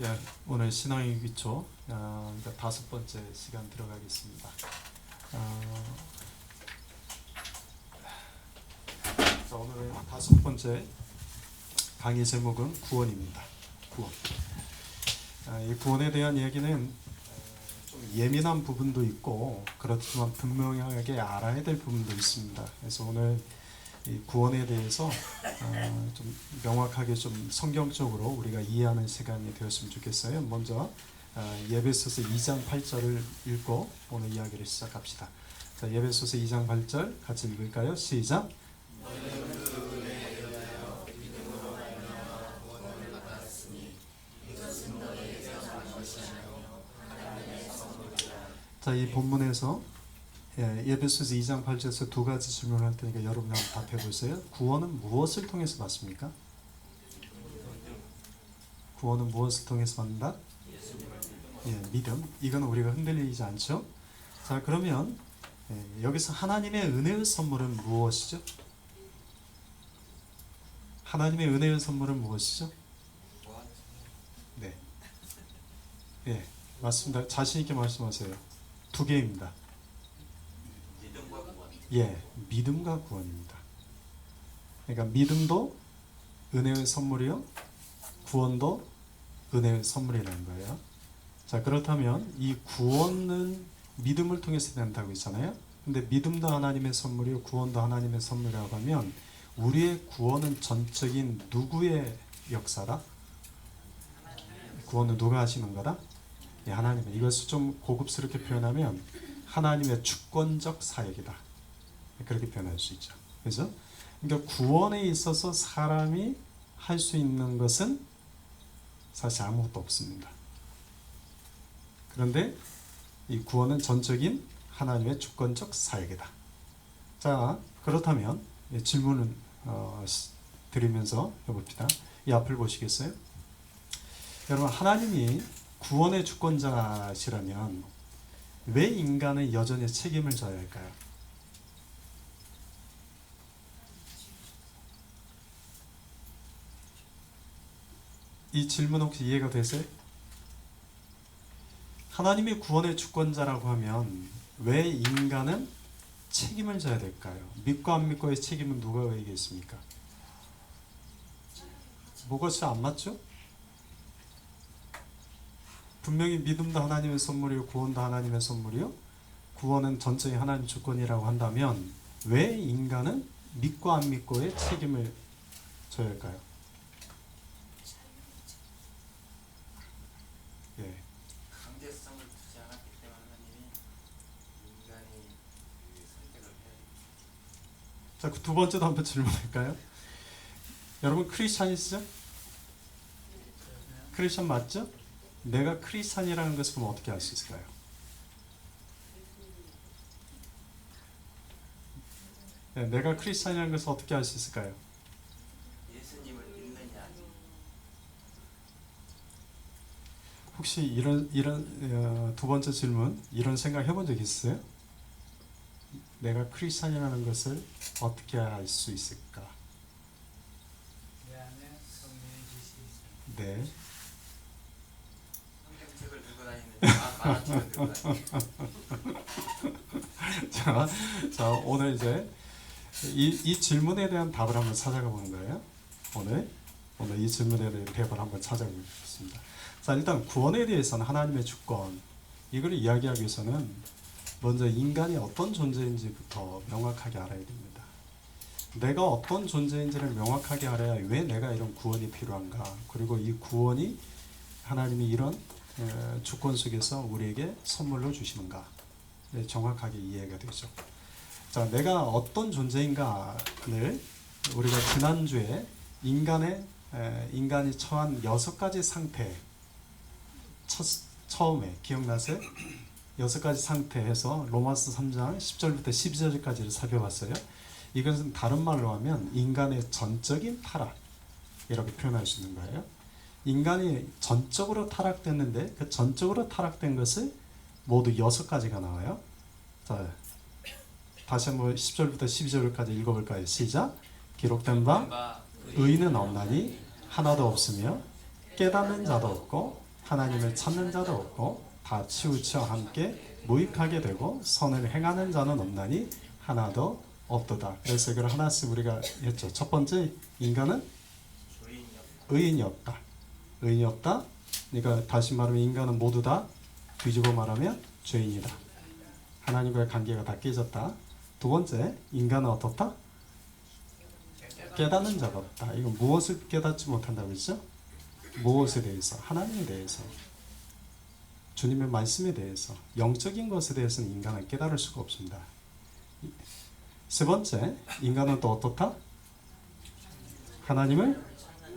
예, 오늘 신앙의 기초 다섯 번째 시간 들어가겠습니다. 오늘의 다섯 번째 강의 제목은 구원입니다. 구원. 이 구원에 대한 얘기는 좀 예민한 부분도 있고 그렇지만 분명하게 알아야 될 부분도 있습니다. 그래서 오늘 이 구원에 대해서 좀 명확하게 좀 성경적으로 우리가 이해하는 시간이 되었으면 좋겠어요. 먼저 예배소서 2장 8절을 읽고 오늘 이야기를 시작합시다. 자, 예배소서 2장 8절 같이 읽을까요? 시작. 자, 이 본문에서 예배소서 2장 8절에서 두 가지 질문을 할 테니까 여러분 한번 답해 보세요. 구원은 무엇을 통해서 받습니까? 구원은 무엇을 통해서 받는다? 믿음. 이건 우리가 흔들리지 않죠? 자, 그러면 여기서 하나님의 은혜의 선물은 무엇이죠? 하나님의 은혜의 선물은 무엇이죠? 네. 예, 맞습니다. 자신 있게 말씀하세요. 두 개입니다. 믿음과 구원입니다. 그러니까 믿음도 은혜의 선물이요, 구원도 은혜의 선물이라는 거예요. 자, 그렇다면 이 구원은 믿음을 통해서 된다고 했잖아요. 근데 믿음도 하나님의 선물이요, 구원도 하나님의 선물이라고 하면 우리의 구원은 전적인 누구의 역사다? 구원은 누가 하시는 거다? 하나님의. 이것을 좀 고급스럽게 표현하면 하나님의 주권적 사역이다. 그렇게 표현할 수 있죠. 그죠? 그러니까 구원에 있어서 사람이 할 수 있는 것은 사실 아무것도 없습니다. 그런데 이 구원은 전적인 하나님의 주권적 사역이다. 자, 그렇다면 질문을 드리면서 해봅시다. 이 앞을 보시겠어요? 여러분, 하나님이 구원의 주권자시라면 왜 인간은 여전히 책임을 져야 할까요? 이 질문 혹시 이해가 되세요? 하나님이 구원의 주권자라고 하면 왜 인간은 책임을 져야 될까요? 믿고 안 믿고의 책임은 누가 의겠습니까? 뭐가 진짜 안 맞죠? 분명히 믿음도 하나님의 선물이요, 구원도 하나님의 선물이요, 구원은 전적인 하나님 주권이라고 한다면 왜 인간은 믿고 안 믿고의 책임을 져야 할까요? 강제성을 두지 않았기 때문에 하나님이 인간이 선택을 해야 됩니다. 자, 두 번째도 한번 질문할까요? 여러분 크리스찬이시죠? 크리스찬 맞죠? 내가 크리스찬이라는 것을 그럼 어떻게 알 수 있을까요? 내가 크리스찬이라는 것을 어떻게 알 수 있을까요? 예수님을 믿느냐. 혹시 이런 두 번째 질문 이런 생각 해본 적 있어요? 내가 크리스찬이라는 것을 어떻게 알 수 있을까? 내 안에 성령의 계시 있습니다. 네. 성경책을 들고 다니는 만화책을 들고 다니는. 자, 오늘 이제 이 질문에 대한 답을 한번 찾아가 보는 거예요. 오늘 이 질문에 대한 답을 한번 찾아보겠습니다. 자, 일단 구원에 대해서는 하나님의 주권, 이걸 이야기하기 위해서는 먼저 인간이 어떤 존재인지부터 명확하게 알아야 됩니다. 내가 어떤 존재인지를 명확하게 알아야 왜 내가 이런 구원이 필요한가, 그리고 이 구원이 하나님이 이런 주권 속에서 우리에게 선물로 주시는가 정확하게 이해가 되죠. 자, 내가 어떤 존재인가를 우리가 지난주에 인간이 처한 6가지 상태, 처음에 기억나세요? 6가지 상태에서 로마서 3장 10절부터 12절까지를 살펴봤어요. 이것은 다른 말로 하면 인간의 전적인 타락, 이렇게 표현할 수 있는 거예요. 인간이 전적으로 타락됐는데 그 전적으로 타락된 것을 모두 6가지가 나와요. 자, 다시 한번 10절부터 12절까지 읽어볼까요? 시작. 기록된 바 의인은 없나니 하나도 없으며 깨닫는 자도 없고 하나님을 찾는 자도 없고 다 치우쳐 함께 무익하게 되고 선을 행하는 자는 없나니 하나도 없도다. 그래서 이걸 하나씩 우리가 했죠. 첫 번째, 인간은 주인이 없다. 의인이 없다. 의인이 없다. 그러니까 다시 말하면 인간은 모두 다 뒤집어 말하면 죄인이다. 하나님과의 관계가 다 깨졌다. 두 번째, 인간은 어떻다? 깨닫는 자가 없다. 이건 무엇을 깨닫지 못한다고 했죠? 무엇에 대해서? 하나님에 대해서, 주님의 말씀에 대해서, 영적인 것에 대해서는 인간은 깨달을 수가 없습니다. 세 번째, 인간은 또 어떻다? 하나님을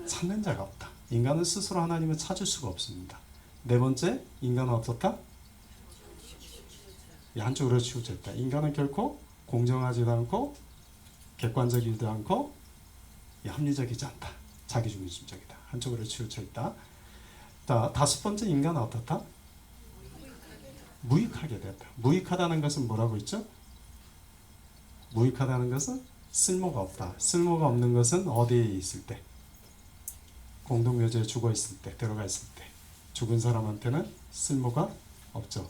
찾는 자가 없다. 인간은 스스로 하나님을 찾을 수가 없습니다. 네 번째, 인간은 어떻다? 한쪽으로 치우쳐 있다. 인간은 결코 공정하지도 않고 객관적이지도 않고 합리적이지 않다. 자기중심적이다. 한쪽으로 치우쳐 있다. 자, 다섯 번째, 인간은 어떻다? 무익하게 됐다. 무익하다는 것은 뭐라고 했죠? 무익하다는 것은 쓸모가 없다. 쓸모가 없는 것은 어디에 있을 때? 공동묘지에 죽어 있을 때, 들어가 있을 때. 죽은 사람한테는 쓸모가 없죠.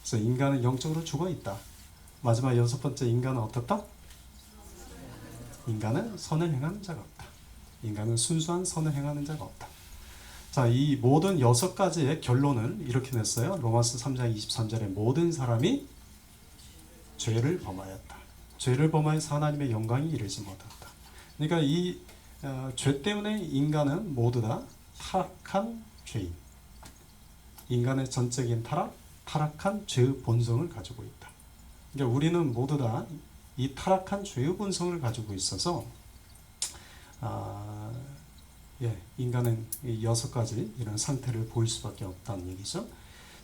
그래서 인간은 영적으로 죽어 있다. 마지막 여섯 번째, 인간은 어떻다? 인간은 선을 행하는 자가 없다. 인간은 순수한 선을 행하는 자가 없다. 자, 이 모든 여섯 가지의 결론을 이렇게 냈어요. 로마서 3장 23절에 모든 사람이 죄를 범하였다. 죄를 범하여서 하나님의 영광이 이르지 못한다. 그러니까 이 죄 때문에 인간은 모두 다 타락한 죄인. 인간의 전적인 타락한 죄의 본성을 가지고 있다. 그러니까 우리는 모두 다 이 타락한 죄의 본성을 가지고 있어서 인간은 이 여섯 가지 이런 상태를 보일 수밖에 없다는 얘기죠.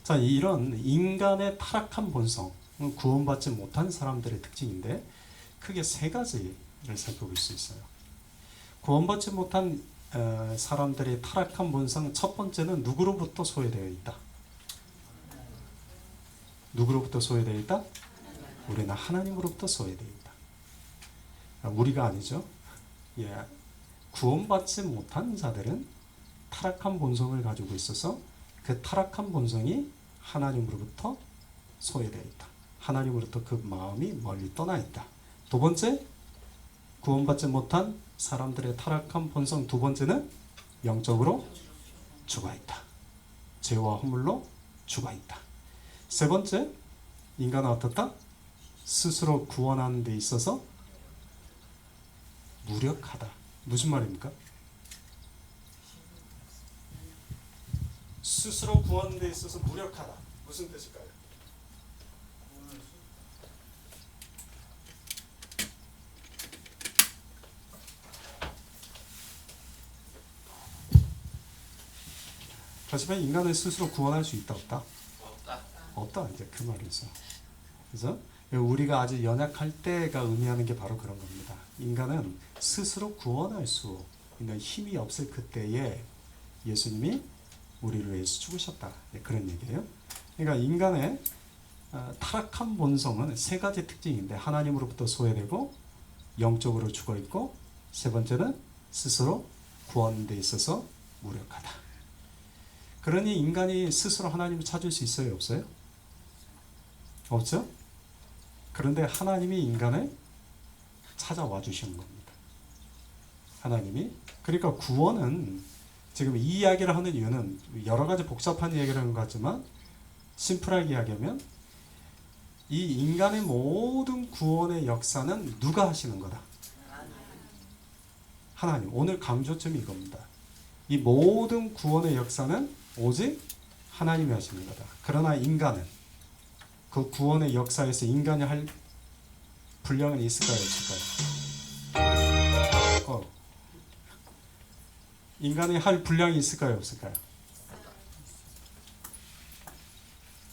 자, 이런 인간의 타락한 본성, 구원받지 못한 사람들의 특징인데 크게 세 가지를 살펴볼 수 있어요. 구원받지 못한 사람들의 타락한 본성, 첫 번째는 누구로부터 소외되어 있다? 누구로부터 소외되어 있다? 우리는 하나님으로부터 소외되어 있다. 우리가 아니죠. 구원받지 못한 자들은 타락한 본성을 가지고 있어서 그 타락한 본성이 하나님으로부터 소외되어 있다. 하나님으로부터 그 마음이 멀리 떠나 있다. 두 번째, 구원받지 못한 사람들의 타락한 본성 두 번째는 영적으로 죽어 있다. 죄와 허물로 죽어 있다. 세 번째, 인간은 어떻다? 스스로 구원하는 데 있어서 무력하다. 무슨 말입니까? 스스로 구하는 데 있어서 무력하다. 무슨 뜻일까요? 하지만 인간은 스스로 구원할 수 있다 없다? 없다. 없다. 이제 그 말이죠. 그래서 우리가 아주 연약할 때가 의미하는 게 바로 그런 겁니다. 인간은 스스로 구원할 수 있는 힘이 없을 그때에 예수님이 우리를 위해서 죽으셨다. 그런 얘기예요. 그러니까 인간의 타락한 본성은 세 가지 특징인데 하나님으로부터 소외되고 영적으로 죽어 있고 세 번째는 스스로 구원하는 데 있어서 무력하다. 그러니 인간이 스스로 하나님을 찾을 수 있어요? 없어요? 없죠? 그런데 하나님이 인간을 찾아와 주시는 겁니다. 하나님이. 그러니까 구원은 지금 이 이야기를 하는 이유는 여러 가지 복잡한 이야기를 하는 것 같지만 심플하게 이야기하면 이 인간의 모든 구원의 역사는 누가 하시는 거다? 하나님. 오늘 강조점이 이겁니다. 이 모든 구원의 역사는 오직 하나님이 하시는 거다. 그러나 인간은 그 구원의 역사에서 인간이 할 분량은 있을까요? 없을까요? 인간이 할 분량이 있을까요? 없을까요?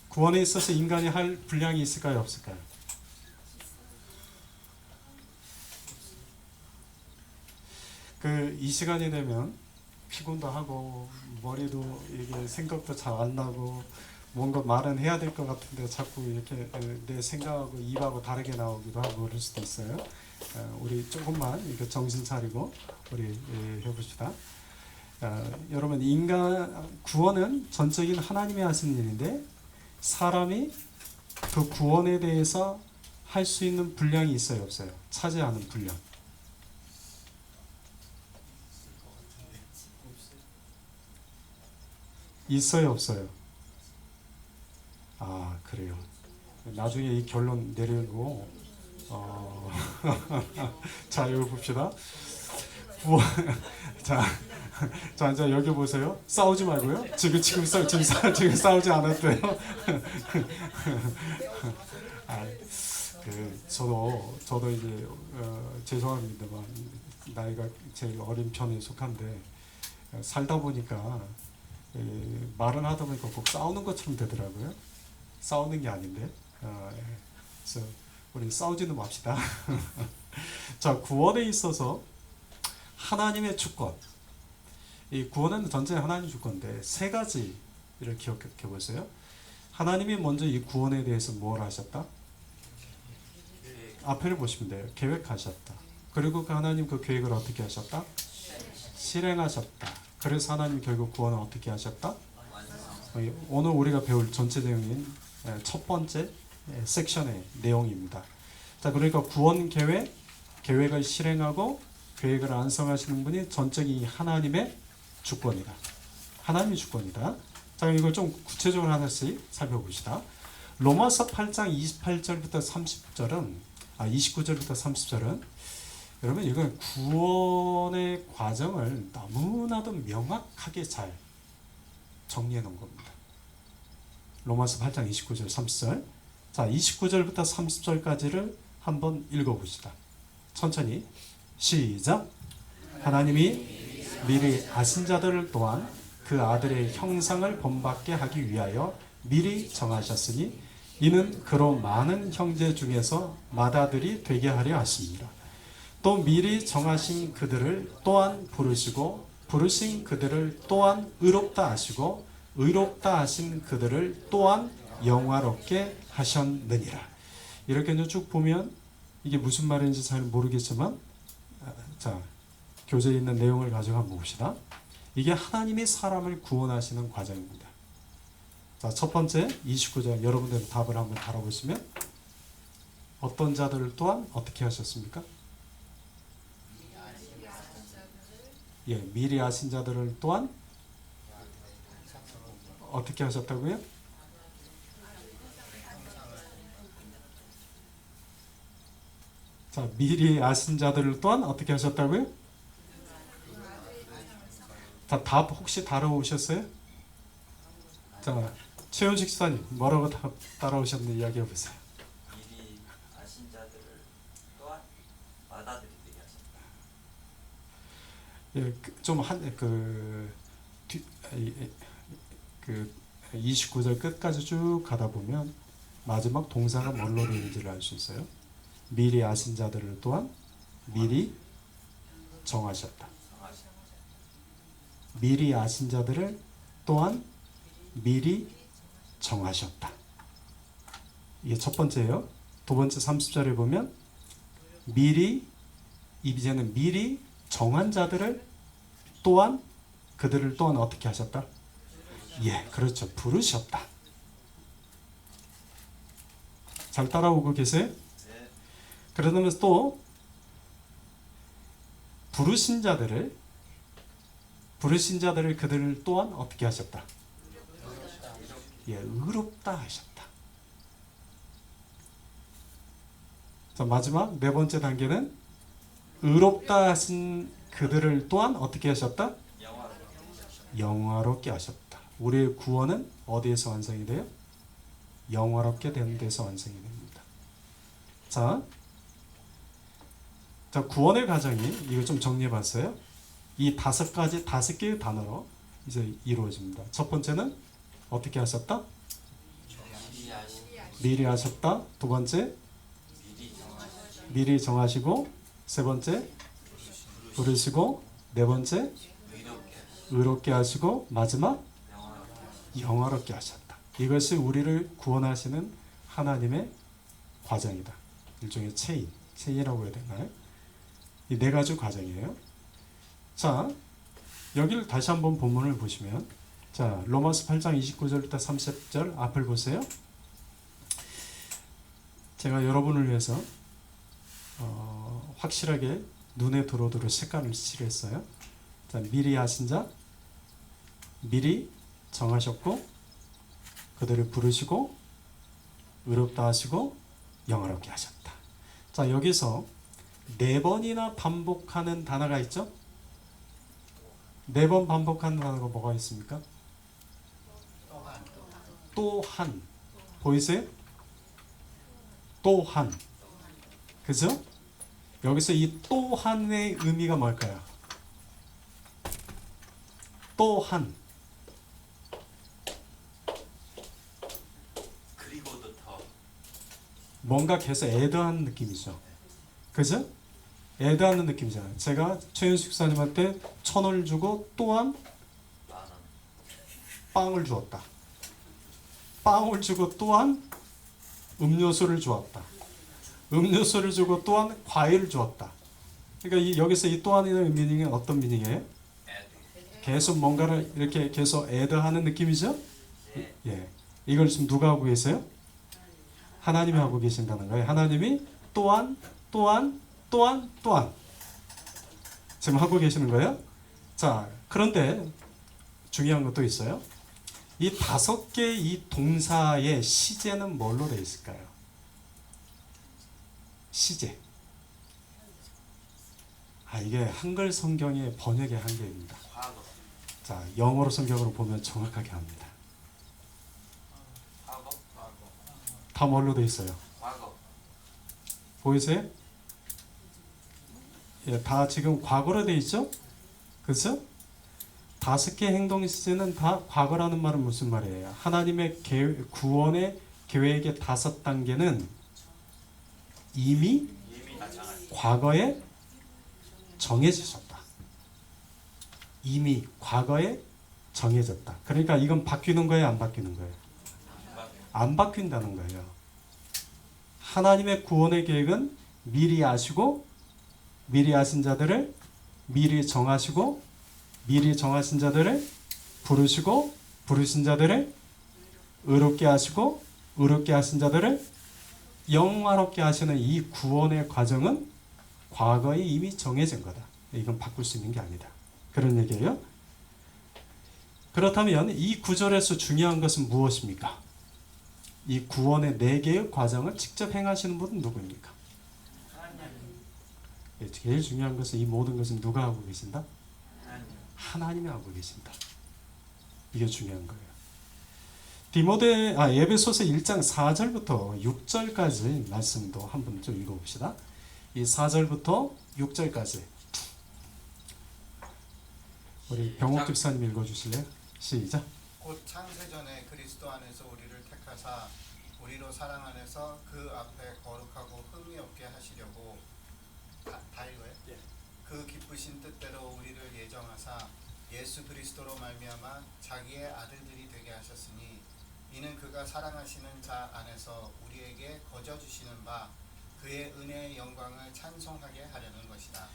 구원에 있어서 인간이 할 분량이 있을까요? 없을까요? 이 시간이 되면 피곤도 하고 머리도 이게 생각도 잘 안 나고 뭔가 말은 해야 될 것 같은데 자꾸 이렇게 내 생각하고 입하고 다르게 나오기도 하고 그럴 수도 있어요. 우리 조금만 이렇게 정신 차리고 우리 해봅시다. 여러분 인간 구원은 전적인 하나님이 하신 일인데 사람이 그 구원에 대해서 할 수 있는 분량이 있어요, 없어요? 차지하는 분량. 있어요, 없어요? 아, 그래요. 나중에 이 결론 내리고 자, 이거 봅시다. 자, 자, 이제 여기 보세요. 싸우지 말고요. 지금 싸우지 않았대요. 아, 저도 이제 죄송합니다만 나이가 제일 어린 편에 속한데 살다 보니까 말은 하다 보니까 꼭 싸우는 것처럼 되더라고요. 싸우는 게 아닌데. 그래서 우리 싸우지는 맙시다. 자, 구원에 있어서 하나님의 주권. 이 구원은 전체 하나님 주권인데 세 가지를 기억해 보세요. 하나님이 먼저 이 구원에 대해서 뭘 하셨다? 앞에를 보시면 돼요. 계획하셨다. 그리고 그 하나님 그 계획을 어떻게 하셨다? 실행하셨다. 그래서 하나님 결국 구원을 어떻게 하셨다? 오늘 우리가 배울 전체 내용인 첫 번째 섹션의 내용입니다. 자, 그러니까 구원 계획을 실행하고 계획을 완성하시는 분이 전적인 하나님의 주권이다. 하나님의 주권이다. 자, 이걸 좀 구체적으로 하나씩 살펴봅시다. 로마서 8장 28절부터 29절부터 30절은 여러분 이건 구원의 과정을 너무나도 명확하게 잘 정리해 놓은 겁니다. 로마서 8장 29절 30절. 자, 29절부터 30절까지를 한번 읽어봅시다. 천천히 시작. 하나님이 미리 아신 자들을 또한 그 아들의 형상을 본받게 하기 위하여 미리 정하셨으니 이는 그로 많은 형제 중에서 맏아들이 되게 하려 하십니다. 또 미리 정하신 그들을 또한 부르시고 부르신 그들을 또한 의롭다 하시고 의롭다 하신 그들을 또한 영화롭게 하셨느니라. 이렇게 쭉 보면 이게 무슨 말인지 잘 모르겠지만 자, 교재에 있는 내용을 가지고 한번 봅시다. 이게 하나님이 사람을 구원하시는 과정입니다. 자, 첫 번째 29절 여러분들 답을 한번 달아보시면 어떤 자들을 또한 어떻게 하셨습니까? 예, 미리 아신 자들을 또한 어떻게 하셨다고요? 자, 미리 아신 자들을 또한 어떻게 하셨다고요? 다 답 혹시 달아오셨어요? 자, 최현식 사님 뭐라고 따라오셨는지 이야기해 보세요. 미리 아신 자들을 또한 맏아들이 되게 하셨다. 예, 그 29절 끝까지 쭉 가다 보면 마지막 동사가 뭘로 되는지를 알 수 있어요. 미리 아신 자들을 또한 미리 정하셨다. 미리 아신 자들을 또한 미리 정하셨다. 이게 첫 번째예요. 두 번째 30절에 보면 이제는 미리 정한 자들을 또한 그들을 또한 어떻게 하셨다? 예, 그렇죠. 부르셨다. 잘 따라오고 계세요? 네. 그러면서 또 부르신 자들을 그들을 또한 어떻게 하셨다? 예, 의롭다 하셨다. 자, 마지막 네 번째 단계는 의롭다 하신 그들을 또한 어떻게 하셨다? 영화롭게 하셨다. 우리의 구원은 어디에서 완성이 돼요? 영화롭게 되는 데서 완성이 됩니다. 자, 구원의 과정이 이거 좀 정리해봤어요. 이 다섯 개의 단어로 이제 이루어집니다. 첫 번째는 어떻게 하셨다? 미리 하셨다. 두 번째 미리 정하시고, 세 번째 부르시고, 네 번째 의롭게 하시고, 마지막 영화롭게 하셨다. 이것이 우리를 구원하시는 하나님의 과정이다. 일종의 체인이라고 해야 되나요? 이 네 가지 과정이에요. 자, 여기를 다시 한번 본문을 보시면, 자, 로마서 8장 29절부터 30절 앞을 보세요. 제가 여러분을 위해서 확실하게 눈에 들어오도록 색깔을 칠했어요. 자, 미리 아신 자, 미리 정하셨고, 그들을 부르시고, 의롭다 하시고, 영화롭게 하셨다. 자, 여기서 4번이나 반복하는 단어가 있죠? 4번 반복하는 단어가 뭐가 있습니까? 또한. 보이세요? 또한. 그죠? 여기서 이 또한의 의미가 뭘까요? 또한. 그리고도 더. 뭔가 계속 애드하는 느낌이죠. 그죠? 애드하는 느낌이잖아요. 제가 최윤숙 사님한테 1,000원을 주고 또한 만원. 빵을 주었다. 빵을 주고 또한 음료수를 주었다. 음료수를 주고 또한 과일을 주었다. 그러니까 여기서 이 또한이라는 미닝은 어떤 미닝이에요? 계속 뭔가를 이렇게 계속 애드하는 느낌이죠? 네. 예. 이걸 지금 누가 하고 계세요? 하나님이 하고 계신다는 거예요. 하나님이 또한 지금 하고 계시는 거예요. 자, 그런데 중요한 것도 있어요. 이 5개 이 동사의 시제는 뭘로 되어 있을까요? 시제. 이게 한글 성경의 번역의 한계입니다. 과거. 자, 영어로 성경으로 보면 정확하게 합니다. 과거. 다 뭘로 되어 있어요? 과거. 보이세요? 예, 다 지금 과거로 되어 있죠? 그렇죠? 5개 행동 시제는 다 과거라는 말은 무슨 말이에요? 하나님의 구원의 계획의 5단계는 이미 다 정한. 과거에 정해지셨다. 이미 과거에 정해졌다. 그러니까 이건 바뀌는 거예요, 안 바뀌는 거예요? 안 바뀐다는 거예요. 하나님의 구원의 계획은 미리 아시고, 미리 아신 자들을 미리 정하시고, 미리 정하신 자들을 부르시고, 부르신 자들을 의롭게 하시고, 의롭게 하신 자들을 영화롭게 하시는 이 구원의 과정은 과거에 이미 정해진 거다. 이건 바꿀 수 있는 게 아니다. 그런 얘기예요. 그렇다면 이 구절에서 중요한 것은 무엇입니까? 이 구원의 4개의 과정을 직접 행하시는 분은 누구입니까? 제일 중요한 것은 이 모든 것은 누가 하고 계신다? 하나님이 하고 계신다. 이게 중요한 거예요. 에베소서 1장 4절부터 6절까지 말씀도 한번 좀 읽어봅시다. 이 4절부터 6절까지 우리 병옥 집사님 읽어주실래요? 시작. 곧 창세전에 그리스도 안에서 우리를 택하사 우리로 사랑 안에서 그 앞에 거룩하고 흠이 없게 하시려고 다 읽어요? 그 기쁘신 뜻대로 우리를 예정하사 예수 그리스도로 말미암아 자기의 아들들이 되게 하셨으니 이는 그가 사랑하시는 자 안에서 우리에게 거저 주시는 바 그의 은혜의 영광을 찬송하게 하려는 것이다.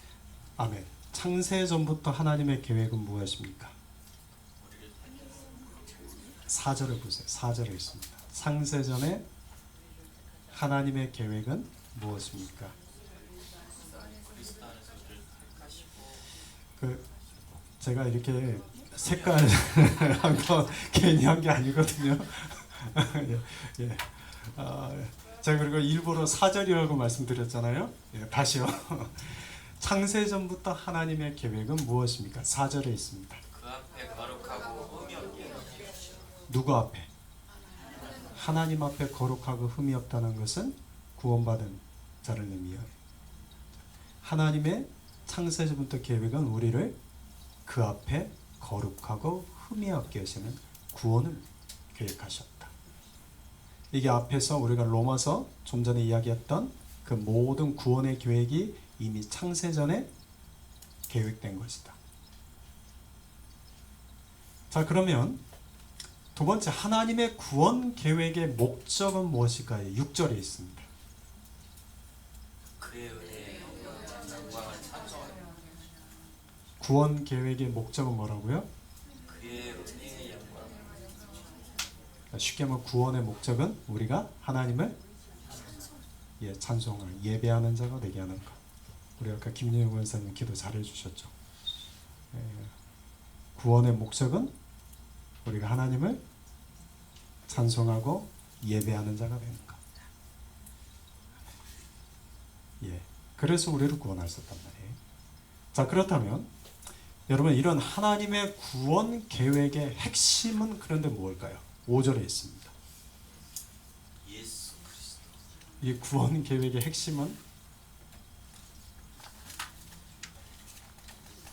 아멘. 창세전부터 하나님의 계획은 무엇입니까? 4절을 보세요. 4절에 있습니다. 창세전에 하나님의 계획은 무엇입니까? 그리스도 안에서 우리를 택하시고. 제가 이렇게 색깔 한 거 괜히 한 게 아니거든요. 예. 제가 그리고 일부러 4절이라고 말씀드렸잖아요. 예, 다시요. 창세전부터 하나님의 계획은 무엇입니까? 4절에 있습니다. 그 앞에 거룩하고 흠이 없게 하시고. 누구 앞에? 하나님 앞에 거룩하고 흠이 없다는 것은 구원받은 자를 의미해요. 하나님의 창세전부터 계획은 우리를 그 앞에 거룩하고 흠이 없게 하시는 구원을 계획하셨다. 이게 앞에서 우리가 로마서 좀 전에 이야기했던 그 모든 구원의 계획이 이미 창세전에 계획된 것이다. 자, 그러면 두 번째, 하나님의 구원 계획의 목적은 무엇일까요? 6절에 있습니다. 그의 은혜의 영광을 찬송하게. 구원 계획의 목적은 뭐라고요? 그의 은혜의 영광 쉽게 말하면 구원의 목적은 우리가 하나님을 찬송하는 예배하는 자가 되게 하는 것. 우리 아까 김예영 원사님 기도 잘해 주셨죠. 구원의 목적은 우리가 하나님을 찬송하고 예배하는 자가 되는 것. 그래서 우리를 구원하셨단 말이에요. 자, 그렇다면 여러분, 이런 하나님의 구원 계획의 핵심은 그런데 뭘까요? 5절에 있습니다. 예수 그리스도 이 구원 계획의 핵심은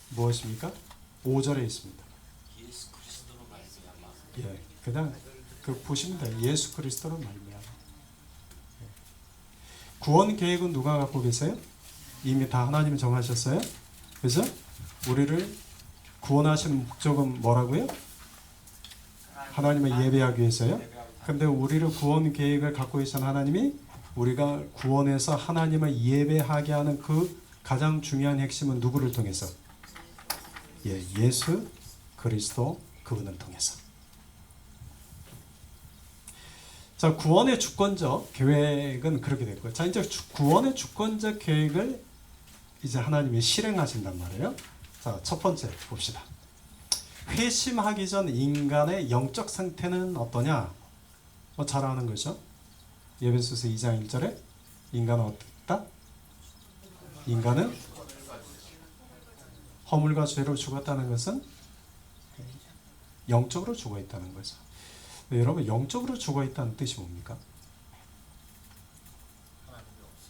무엇입니까? 5절에 있습니다. 예수 그리스도로 말미암아 그냥 보시면 돼요. 예수 그리스도로 말미암아. 구원 계획은 누가 갖고 계세요? 이미 다 하나님이 정하셨어요. 그래서 우리를 구원하시는 목적은 뭐라고요? 하나님을 예배하기 위해서요. 근데 우리를 구원 계획을 갖고 계신 하나님이 우리가 구원해서 하나님을 예배하게 하는 그 가장 중요한 핵심은 누구를 통해서? 예수 그리스도 그분을 통해서. 자, 구원의 주권적 계획은 그렇게 됐고요. 자, 이제 구원의 주권적 계획을 이제 하나님이 실행하신단 말이에요. 자, 첫 번째 봅시다. 회심하기 전 인간의 영적 상태는 어떠냐? 잘 아는 거죠. 에베소서 2장 1절에 인간은 어떻다? 인간은 허물과 죄로 죽었다는 것은 영적으로 죽어 있다는 거죠. 여러분, 영적으로 죽어 있다는 뜻이 뭡니까?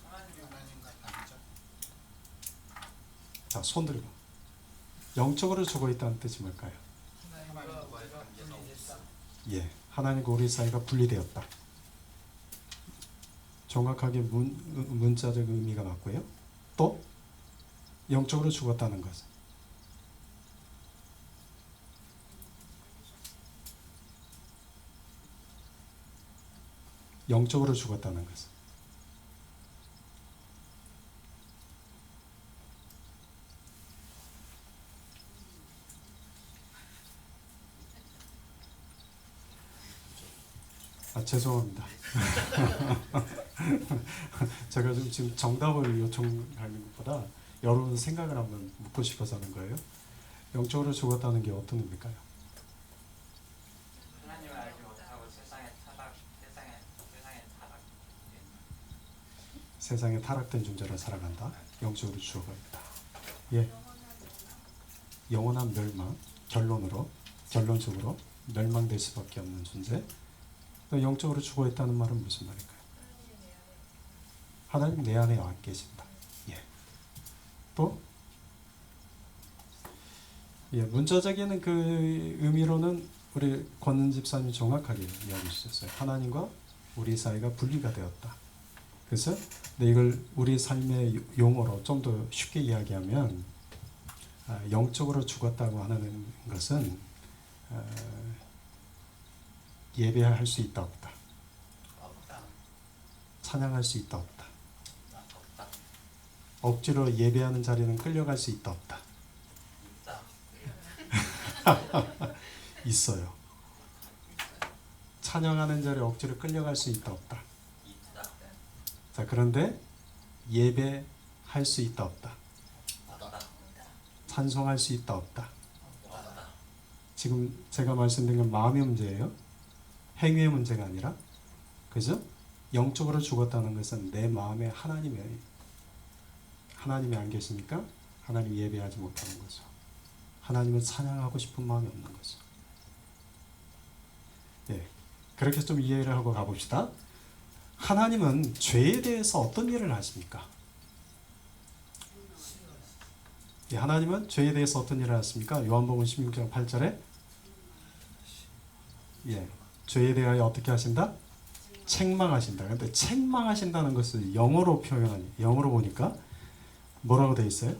하나님과 다르죠. 자, 손 들고. 영적으로 죽어 있다는 뜻이 뭘까요? 하나님과 우리가 분리됐다. 하나님과 우리 사이가 분리되었다. 정확하게 문자적 의미가 맞고요. 또 영적으로 죽었다는 것은 영적으로 죽었다는 것은 죄송합니다. 제가 지금 정답을 요청하는 것보다 여러분 생각을 한번 묻고 싶어서 하는 거예요. 영적으로 죽었다는 게 어떤 의미일까요? 하나님을 알지 못하고 세상에 타락된 존재로 살아간다. 영적으로 죽어 있다. 영원한 멸망, 결론적으로 멸망될 수밖에 없는 존재. 영적으로 죽어 있다는 말은 무슨 말일까요? 하나님 내 안에 와 계신다. 또 문자적인 그 의미로는 우리 권은 집사님이 정확하게 이야기해 주셨어요. 하나님과 우리 사이가 분리가 되었다. 그래서 이걸 우리 삶의 용어로 좀 더 쉽게 이야기하면 영적으로 죽었다고 하는 것은 예배할 수 있다 없다. 찬양할 수 있다 없다. 억지로 예배하는 자리는 끌려갈 수 있다 없다. 있어요. 찬양하는 자리에 억지로 끌려갈 수 있다 없다. 자, 그런데 예배할 수 있다 없다. 찬송할 수 있다 없다. 지금 제가 말씀드린 건 마음의 문제예요. 행위의 문제가 아니라, 그죠? 영적으로 죽었다는 것은 내 마음에 하나님이 안 계시니까 하나님 예배하지 못하는 거죠. 하나님을 찬양하고 싶은 마음이 없는 거죠. 그렇게 좀 이해를 하고 가봅시다. 하나님은 죄에 대해서 어떤 일을 하십니까? 하나님은 죄에 대해서 어떤 일을 하십니까? 요한복음 16장 8절에 죄에 대하여 어떻게 하신다? 책망하신다. 근데 책망하신다는 것을 영어로 보니까 뭐라고 되어 있어요?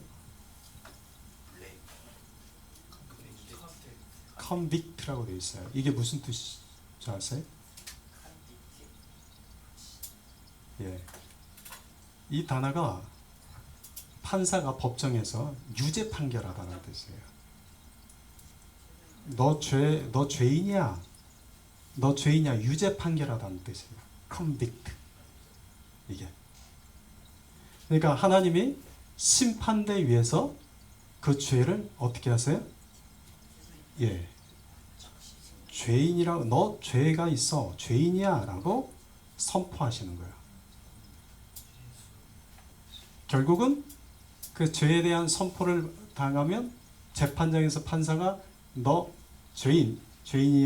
convict라고 되어 있어요. 이게 무슨 뜻인지 아세요? 이 단어가 판사가 법정에서 유죄 판결하다는 뜻이에요. 너 죄인이야. 너 죄인이야. 유죄 판결하다는 뜻이에요. convict. 이게. 그러니까 하나님이 심판대 위에서 그 죄를 어떻게 하세요? 예. 죄인이라고, 너 죄가 있어. 죄인이야. 라고 선포하시는 거예요. 결국은 그 죄에 대한 선포를 당하면 재판장에서 판사가 너 죄인이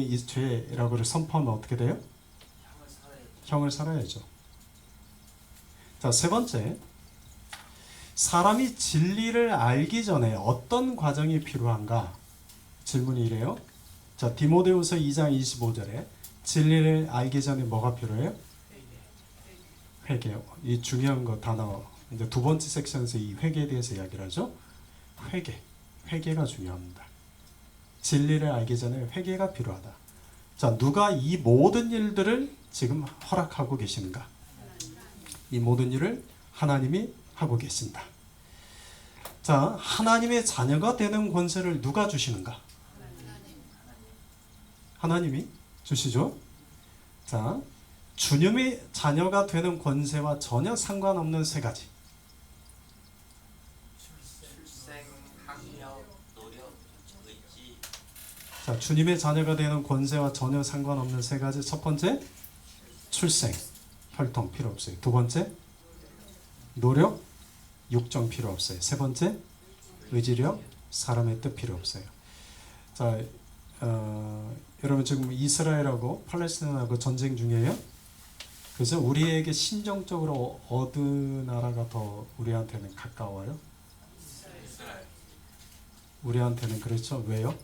이 죄라고 선포하면 어떻게 돼요? 형을 살아야죠. 자, 세 번째. 사람이 진리를 알기 전에 어떤 과정이 필요한가? 질문이 이래요. 자, 디모데후서 2장 25절에 진리를 알기 전에 뭐가 필요해요? 회개. 이 중요한 거 단어. 이제 두 번째 섹션에서 이 회개에 대해서 이야기를 하죠. 회개가 중요합니다. 진리를 알기 전에 회개가 필요하다. 자, 누가 이 모든 일들을 지금 허락하고 계시는가? 이 모든 일을 하나님이 하고 계신다. 자, 하나님의 자녀가 되는 권세를 누가 주시는가? 하나님이 주시죠. 자, 주님의 자녀가 되는 권세와 전혀 상관없는 세 가지. 출생, 학력, 노력, 의지. 자, 주님의 자녀가 되는 권세와 전혀 상관없는 세 가지. 첫 번째, 출생, 혈통 필요 없어요. 두 번째, 노력, 육정 필요 없어요. 세 번째, 의지력, 사람의 뜻 필요 없어요. 자, 여러분 지금 이스라엘하고 팔레스타인하고 전쟁 중이에요. 그래서 우리에게 심정적으로 어느 나라가 더 우리한테는 가까워요? 이스라엘. 우리한테는 그렇죠. 왜요?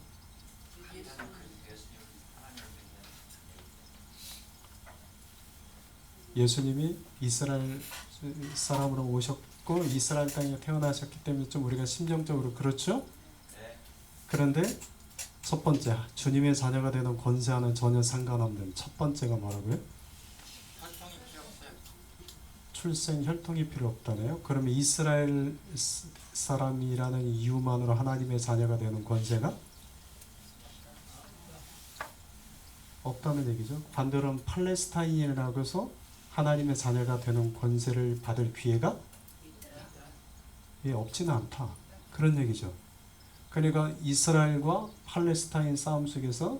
예수님이 이스라엘 사람으로 오셨고 이스라엘 땅에 태어나셨기 때문에 좀 우리가 심정적으로 그렇죠? 네. 그런데 첫 번째, 주님의 자녀가 되는 권세와는 전혀 상관없는 첫 번째가 뭐라고요? 혈통이 필요 없어요. 출생 혈통이 필요 없다네요. 그러면 이스라엘 사람이라는 이유만으로 하나님의 자녀가 되는 권세가 없다는 얘기죠. 반대로 팔레스타인이라고 해서 하나님의 자녀가 되는 권세를 받을 기회가 없지는 않다. 그런 얘기죠. 그러니까 이스라엘과 팔레스타인 싸움 속에서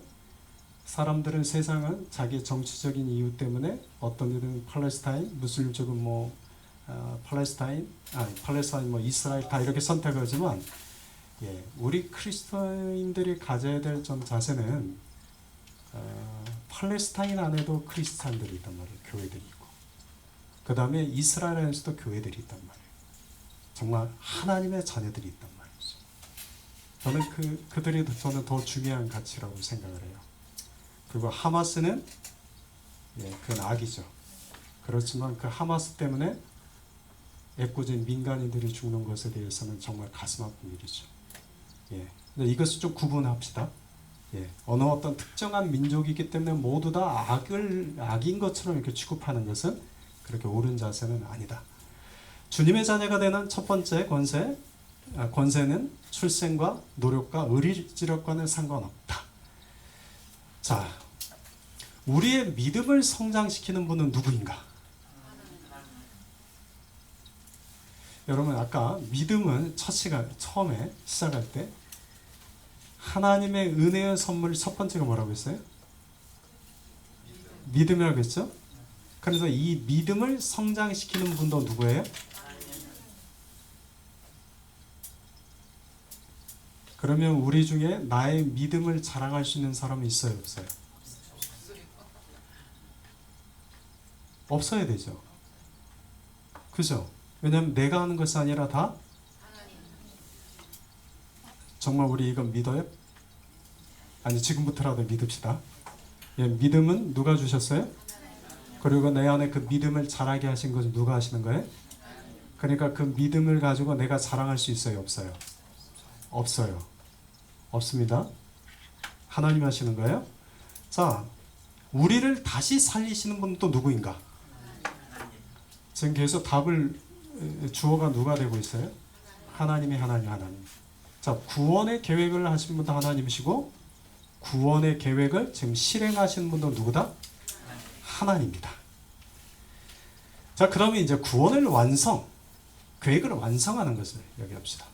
사람들은 세상은 자기 정치적인 이유 때문에 어떤 이들은 팔레스타인, 무슬림 쪽은 팔레스타인 이스라엘 다 이렇게 선택하지만 우리 그리스도인들이 가져야 될 좀 자세는 팔레스타인 안에도 크리스찬들이 있단 말이에요. 교회들이 있고 그 다음에 이스라엘 안에서도 교회들이 있단 말이에요. 정말 하나님의 자녀들이 있단 말이죠. 저는 그들이 저는 더 중요한 가치라고 생각을 해요. 그리고 하마스는 그건 악이죠. 그렇지만 그 하마스 때문에 애꿎은 민간인들이 죽는 것에 대해서는 정말 가슴 아픈 일이죠. 이것을 좀 구분합시다. 어느 어떤 특정한 민족이기 때문에 모두 다 악인 것처럼 이렇게 취급하는 것은 그렇게 옳은 자세는 아니다. 주님의 자녀가 되는 첫 번째 권세는 출생과 노력과 의지력과는 상관없다. 자, 우리의 믿음을 성장시키는 분은 누구인가? 여러분 아까 믿음은 처음에 시작할 때 하나님의 은혜의 선물 첫 번째가 뭐라고 했어요? 믿음이라고 했죠? 그래서 이 믿음을 성장시키는 분도 누구예요? 그러면 우리 중에 나의 믿음을 자랑할 수 있는 사람이 있어요, 없어요? 없어야 되죠. 그죠? 왜냐하면 내가 하는 것이 아니라 다 정말 우리 이건 믿어요? 아니 지금부터라도 믿읍시다. 믿음은 누가 주셨어요? 그리고 내 안에 그 믿음을 자라게 하신 것은 누가 하시는 거예요? 그러니까 그 믿음을 가지고 내가 자랑할 수 있어요? 없어요? 없어요. 없습니다. 하나님 하시는 거예요? 자, 우리를 다시 살리시는 분은 또 누구인가? 지금 계속 답을 주어가 누가 되고 있어요? 하나님. 자, 구원의 계획을 하신 분도 하나님이시고 구원의 계획을 지금 실행하시는 분도 누구다? 하나님입니다. 자, 그러면 이제 구원을 계획을 완성하는 것을 여기 합시다.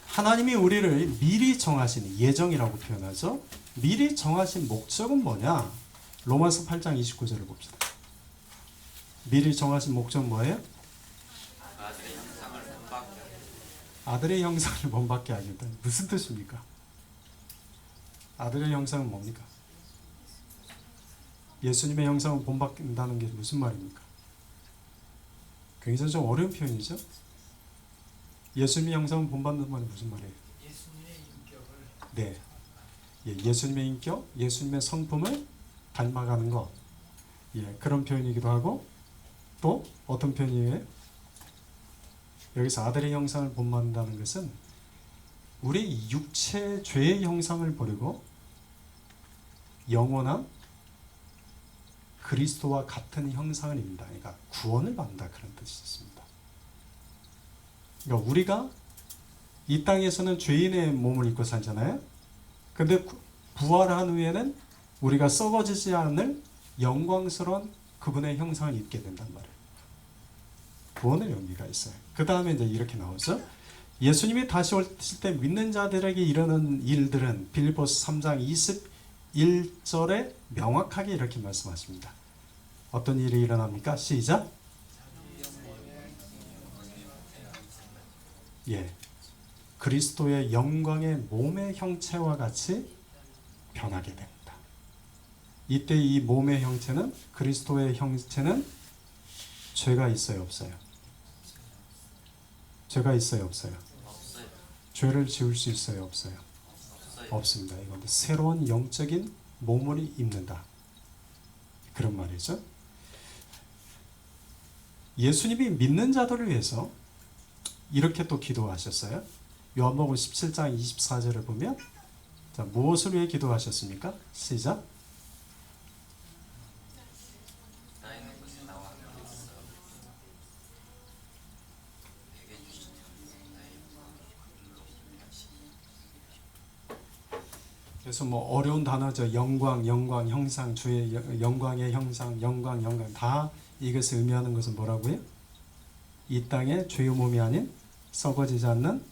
하나님이 우리를 미리 정하신 예정이라고 표현하죠. 미리 정하신 목적은 뭐냐? 로마서 8장 29절을 봅시다. 미리 정하신 목적은 뭐예요? 아들의 형상을 본받게 하고 아들의 형상을 본받게 하겠다. 무슨 뜻입니까? 아들의 형상은 뭡니까? 예수님의 형상을 본받는다는 게 무슨 말입니까? 굉장히 좀 어려운 표현이죠. 예수님의 형상을 본받는 말이 무슨 말이에요? 예수님의 인격을 네, 예수님의 인격, 예수님의 성품을 닮아가는 것, 그런 표현이기도 하고 또 어떤 표현이에요? 여기서 아들의 형상을 본받는다는 것은 우리 육체 죄의 형상을 버리고 영원한 그리스도와 같은 형상을 입는다. 그러니까 구원을 받는다 그런 뜻이 있습니다. 그러니까 우리가 이 땅에서는 죄인의 몸을 입고 살잖아요. 근데 부활한 후에는 우리가 썩어지지 않을 영광스러운 그분의 형상을 입게 된단 말이에요. 구원의 의미가 있어요. 그 다음에 이제 이렇게 나오죠. 예수님이 다시 오실 때 믿는 자들에게 이르는 일들은 빌립보서 3장 21절에 명확하게 이렇게 말씀하십니다. 어떤 일이 일어납니까? 시작. 그리스도의 영광의 몸의 형체와 같이 변하게 됩니다. 이때 이 몸의 형체는 그리스도의 형체는 죄가 있어요, 없어요? 죄가 있어요, 없어요? 없어요. 죄를 지을 수 있어요, 없어요? 없어요. 없습니다. 이건 새로운 영적인 몸을 입는다. 그런 말이죠. 예수님이 믿는 자들을 위해서 이렇게 또 기도하셨어요. 요한복음 17장 24절을 보면 자, 무엇을 위해 기도하셨습니까? 시작. 나 있는 곳에 나와 함께 있어 내게 주신 나의 눈으로 하시니. 그래서 뭐 어려운 단어죠. 영광, 형상, 주의 영광의 형상, 영광 다 이것을 의미하는 것은 뭐라고요? 이 땅의 죄의 몸이 아닌 썩어지지 않는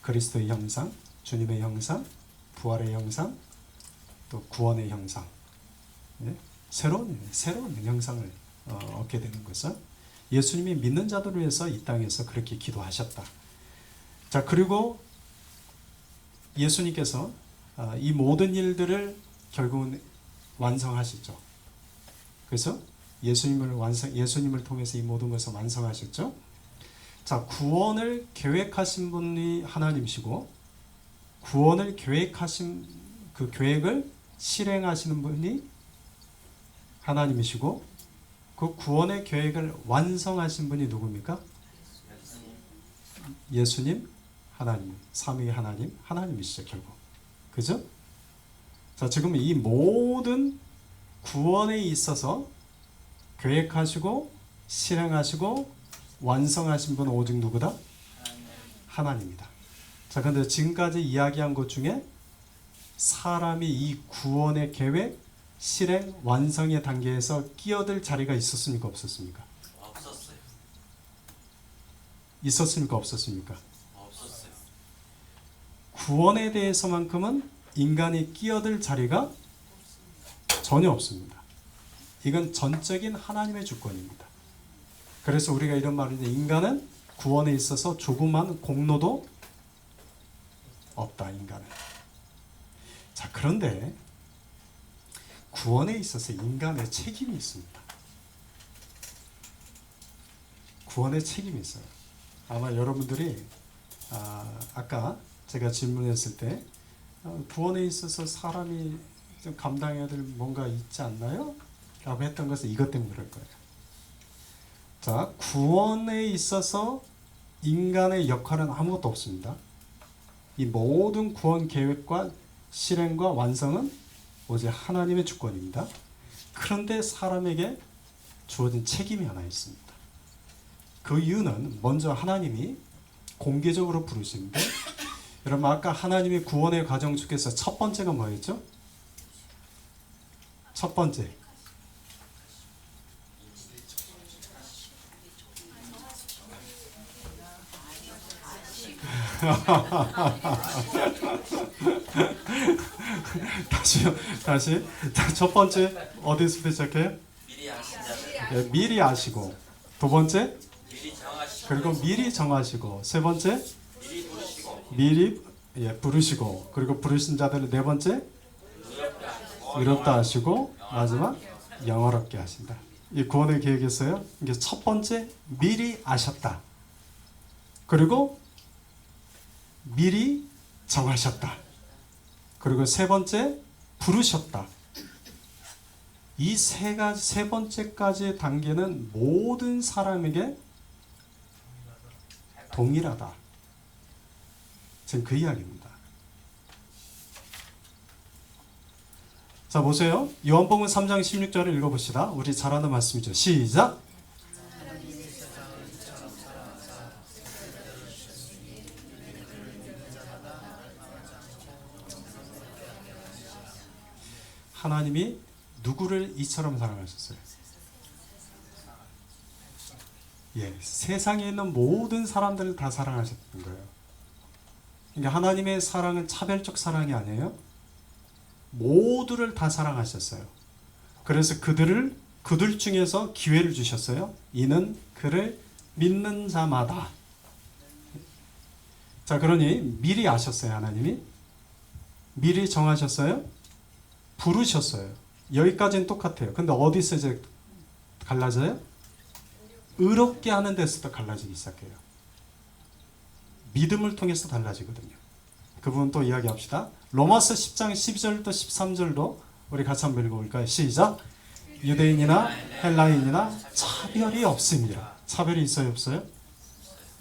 그리스도의 형상, 주님의 형상, 부활의 형상, 또 구원의 형상, 새로운 형상을 얻게 되는 것은 예수님이 믿는 자들을 위해서 이 땅에서 그렇게 기도하셨다. 자, 그리고 예수님께서 이 모든 일들을 결국은 완성하시죠. 그래서 예수님을 통해서 이 모든 것을 완성하셨죠. 자, 구원을 계획하신 분이 하나님이시고 구원을 계획하신 그 계획을 실행하시는 분이 하나님이시고 그 구원의 계획을 완성하신 분이 누굽니까? 예수님, 하나님, 삼위 하나님이시죠, 결국. 그죠? 자, 지금 이 모든 구원에 있어서 계획하시고 실행하시고 완성하신 분은 오직 누구다? 하나님이다. 자, 그런데 지금까지 이야기한 것 중에 사람이 이 구원의 계획, 실행, 완성의 단계에서 끼어들 자리가 있었습니까? 없었습니까? 없었어요. 있었습니까? 없었습니까? 없었어요. 구원에 대해서만큼은 인간이 끼어들 자리가 전혀 없습니다. 이건 전적인 하나님의 주권입니다. 그래서 우리가 이런 말을 해요. 인간은 구원에 있어서 조그만 공로도 없다. 인간은. 자, 그런데 구원에 있어서 인간의 책임이 있습니다. 구원의 책임이 있어요. 아마 여러분들이 아까 제가 질문했을 때 구원에 있어서 사람이 좀 감당해야 될 뭔가 있지 않나요? 라고 했던 것은 이것 때문에 그럴 거예요. 자, 구원에 있어서 인간의 역할은 아무것도 없습니다. 이 모든 구원 계획과 실행과 완성은 오직 하나님의 주권입니다. 그런데 사람에게 주어진 책임이 하나 있습니다. 그 이유는 먼저 하나님이 공개적으로 부르시는데 여러분 아까 하나님의 구원의 과정 중에서 첫 번째가 뭐였죠? 첫 번째 다시 첫 번째 어디서 시작해요? 미리 아신 자들 예, 미리 아시고 두 번째 미리 정하시고 그리고 미리 정하시고 세 번째 미리 부르시고 미리 부르시고 그리고 부르신 자들을 네 번째 의롭다 하시고 마지막 영화롭게 하신다. 이 구원의 계획이었어요. 이게 첫 번째 미리 아셨다. 그리고 미리 정하셨다. 그리고 세 번째 부르셨다. 이 세 번째까지의 단계는 모든 사람에게 동일하다. 지금 그 이야기입니다. 자 보세요. 요한복음 3장 16절을 읽어봅시다. 우리 잘 아는 말씀이죠. 시작. 하나님이 누구를 이처럼 사랑하셨어요? 예, 세상에 있는 모든 사람들을 다 사랑하셨던 거예요. 그러니까 하나님의 사랑은 차별적 사랑이 아니에요. 모두를 다 사랑하셨어요. 그래서 그들 중에서 기회를 주셨어요. 이는 그를 믿는 자마다. 자, 그러니 미리 아셨어요, 하나님이. 미리 정하셨어요. 부르셨어요. 여기까지는 똑같아요. 근데 어디서 이제 갈라져요? 의롭게 하는 데서도 갈라지기 시작해요. 믿음을 통해서 달라지거든요. 그 부분 또 이야기합시다. 로마서 10장 12절부터 13절도 우리 같이 한번 읽어볼까요? 시작. 유대인이나 헬라인이나 차별이 없습니다. 차별이 있어요, 없어요?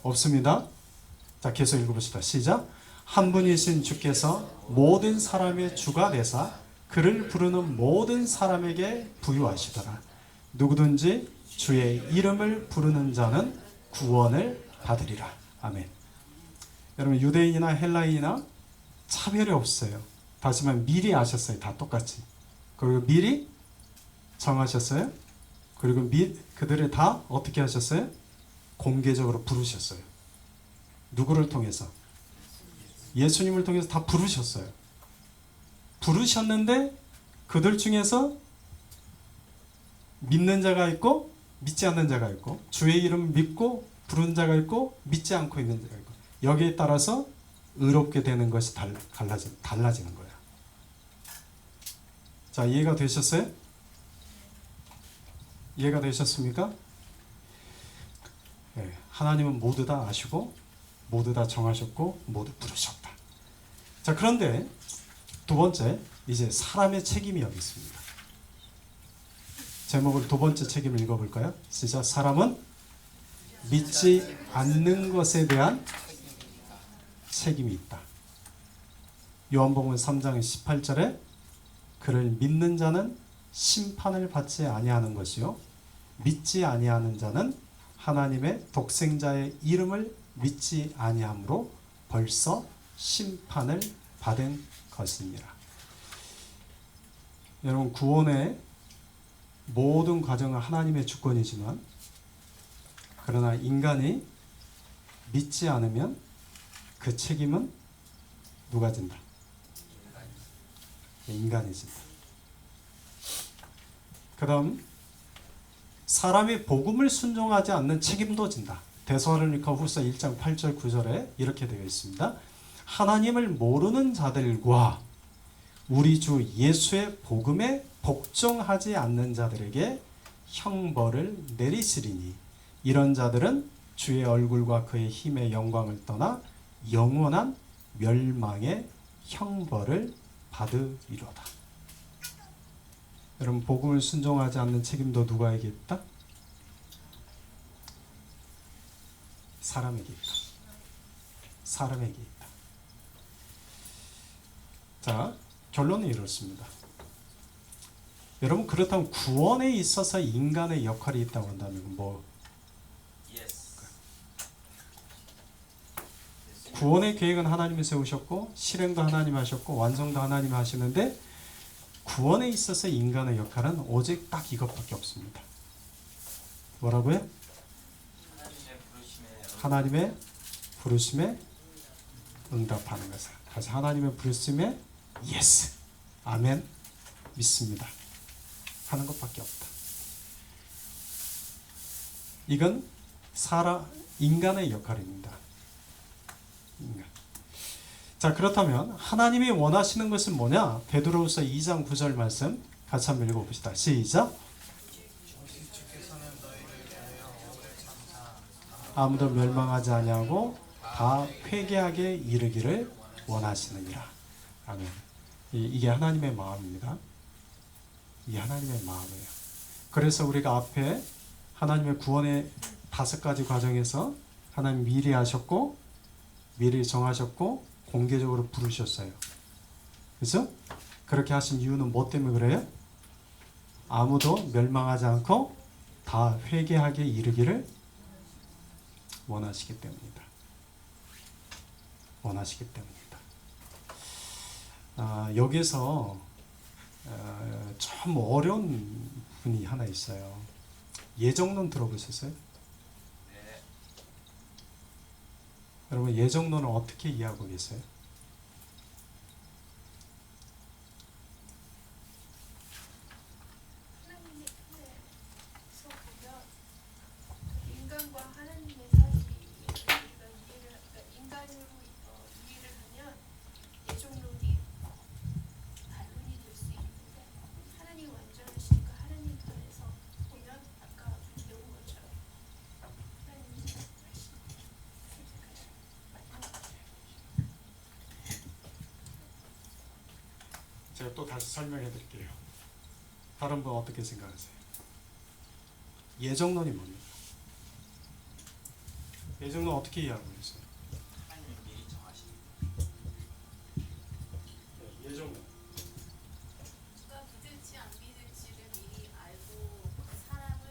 없습니다. 자, 계속 읽어봅시다. 시작. 한 분이신 주께서 모든 사람의 주가 되사 그를 부르는 모든 사람에게 부유하시더라. 누구든지 주의 이름을 부르는 자는 구원을 받으리라. 아멘. 여러분 유대인이나 헬라인이나 차별이 없어요. 다시 말하면 미리 아셨어요. 다 똑같이. 그리고 미리 정하셨어요. 그리고 그들을 다 어떻게 하셨어요? 공개적으로 부르셨어요. 누구를 통해서? 예수님을 통해서 다 부르셨어요. 부르셨는데 그들 중에서 믿는 자가 있고 믿지 않는 자가 있고 주의 이름 믿고 부르는 자가 있고 믿지 않고 있는 자가 있고 여기에 따라서 의롭게 되는 것이 달라지는 거예요. 자, 이해가 되셨어요? 이해가 되셨습니까? 네, 하나님은 모두 다 아시고 모두 다 정하셨고 모두 부르셨다. 자, 그런데 두 번째 이제 사람의 책임이 여기 있습니다. 제목을 두 번째 책임을 읽어볼까요? 시작. 사람은 믿지 않는 것에 대한 책임이 있다. 요한복음 3장 18절에 그를 믿는 자는 심판을 받지 아니하는 것이요 믿지 아니하는 자는 하나님의 독생자의 이름을 믿지 아니함으로 벌써 심판을 받은 것입니다. 여러분 구원의 모든 과정은 하나님의 주권이지만 그러나 인간이 믿지 않으면 그 책임은 누가 진다? 인간이 진다. 그 다음 사람이 복음을 순종하지 않는 책임도 진다. 데살로니가 후서 1장 8절 9절에 이렇게 되어 있습니다. 하나님을 모르는 자들과 우리 주 예수의 복음에 복종하지 않는 자들에게 형벌을 내리시리니 이런 자들은 주의 얼굴과 그의 힘의 영광을 떠나 영원한 멸망의 형벌을 받으리로다. 여러분 복음을 순종하지 않는 책임도 누구에게 있다? 사람에게 있다. 사람에게 있다. 자, 결론은 이렇습니다. 여러분 그렇다면 구원에 있어서 인간의 역할이 있다고 한다면 뭐? 예스 구원의 계획은 하나님이 세우셨고 실행도 하나님이 하셨고 완성도 하나님이 하시는데 구원에 있어서 인간의 역할은 오직 딱 이것밖에 없습니다. 뭐라고요? 하나님의 부르심에 하나님의 부르심에 응답하는 것을. 다시 하나님의 부르심에 예스, 아멘, 믿습니다 하는 것밖에 없다. 이건 인간의 역할입니다. 인간. 자, 그렇다면 하나님이 원하시는 것은 뭐냐? 베드로후서 2장 9절 말씀 같이 한번 읽어봅시다. 시작. 주께서는 너희를 위하여 오래 참사 아무도 멸망하지 아니하고 다 회개하게 이르기를 원하시느니라. 아멘. 이게 하나님의 마음입니다. 이게 하나님의 마음이에요. 그래서 우리가 앞에 하나님의 구원의 5가지 과정에서 하나님 미리 하셨고 미리 정하셨고 공개적으로 부르셨어요. 그렇죠? 그렇게 하신 이유는 뭐 때문에 그래요? 아무도 멸망하지 않고 다 회개하게 이르기를 원하시기 때문이다. 원하시기 때문이다. 여기서 좀 어려운 부분이 하나 있어요. 예정론 들어보셨어요? 네. 여러분 예정론을 어떻게 이해하고 계세요? 하나님의 뜻에서 보면 인간과 하나님의 사이를 그러니까 인간으로 이해를 하면 예정론이 반론이 될 수 있는데 하나님 완전하시니까 하나님 편에서 보면 아까 배운 것처럼 하나님이 제가 또 다시 설명해 드릴게요. 다른 분 어떻게 생각하세요? 예정론이 뭡니까? 예정론 어떻게 이해하고 계세요? 하나님이 미리 정하신 예정론. 누가 믿을지 안 믿을지를 미리 알고 그 사람을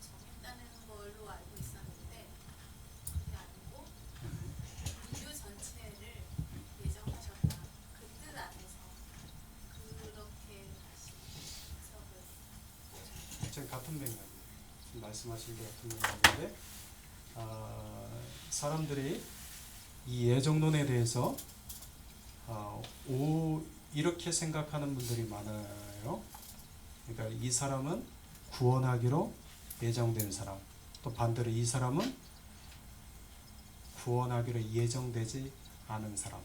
정했다는 걸로 알고 있었는데 그게 아니고 인류 전체를 예정하셨다. 그 뜻 안에서 그렇게 다시 해석을 지금 같은 맥락이에요. 지금 말씀하신 게 같은 맥락인데 사람들이 이 예정론에 대해서 이렇게 생각하는 분들이 많아요. 그러니까 이 사람은 구원하기로 예정된 사람, 또 반대로 이 사람은 구원하기로 예정되지 않은 사람.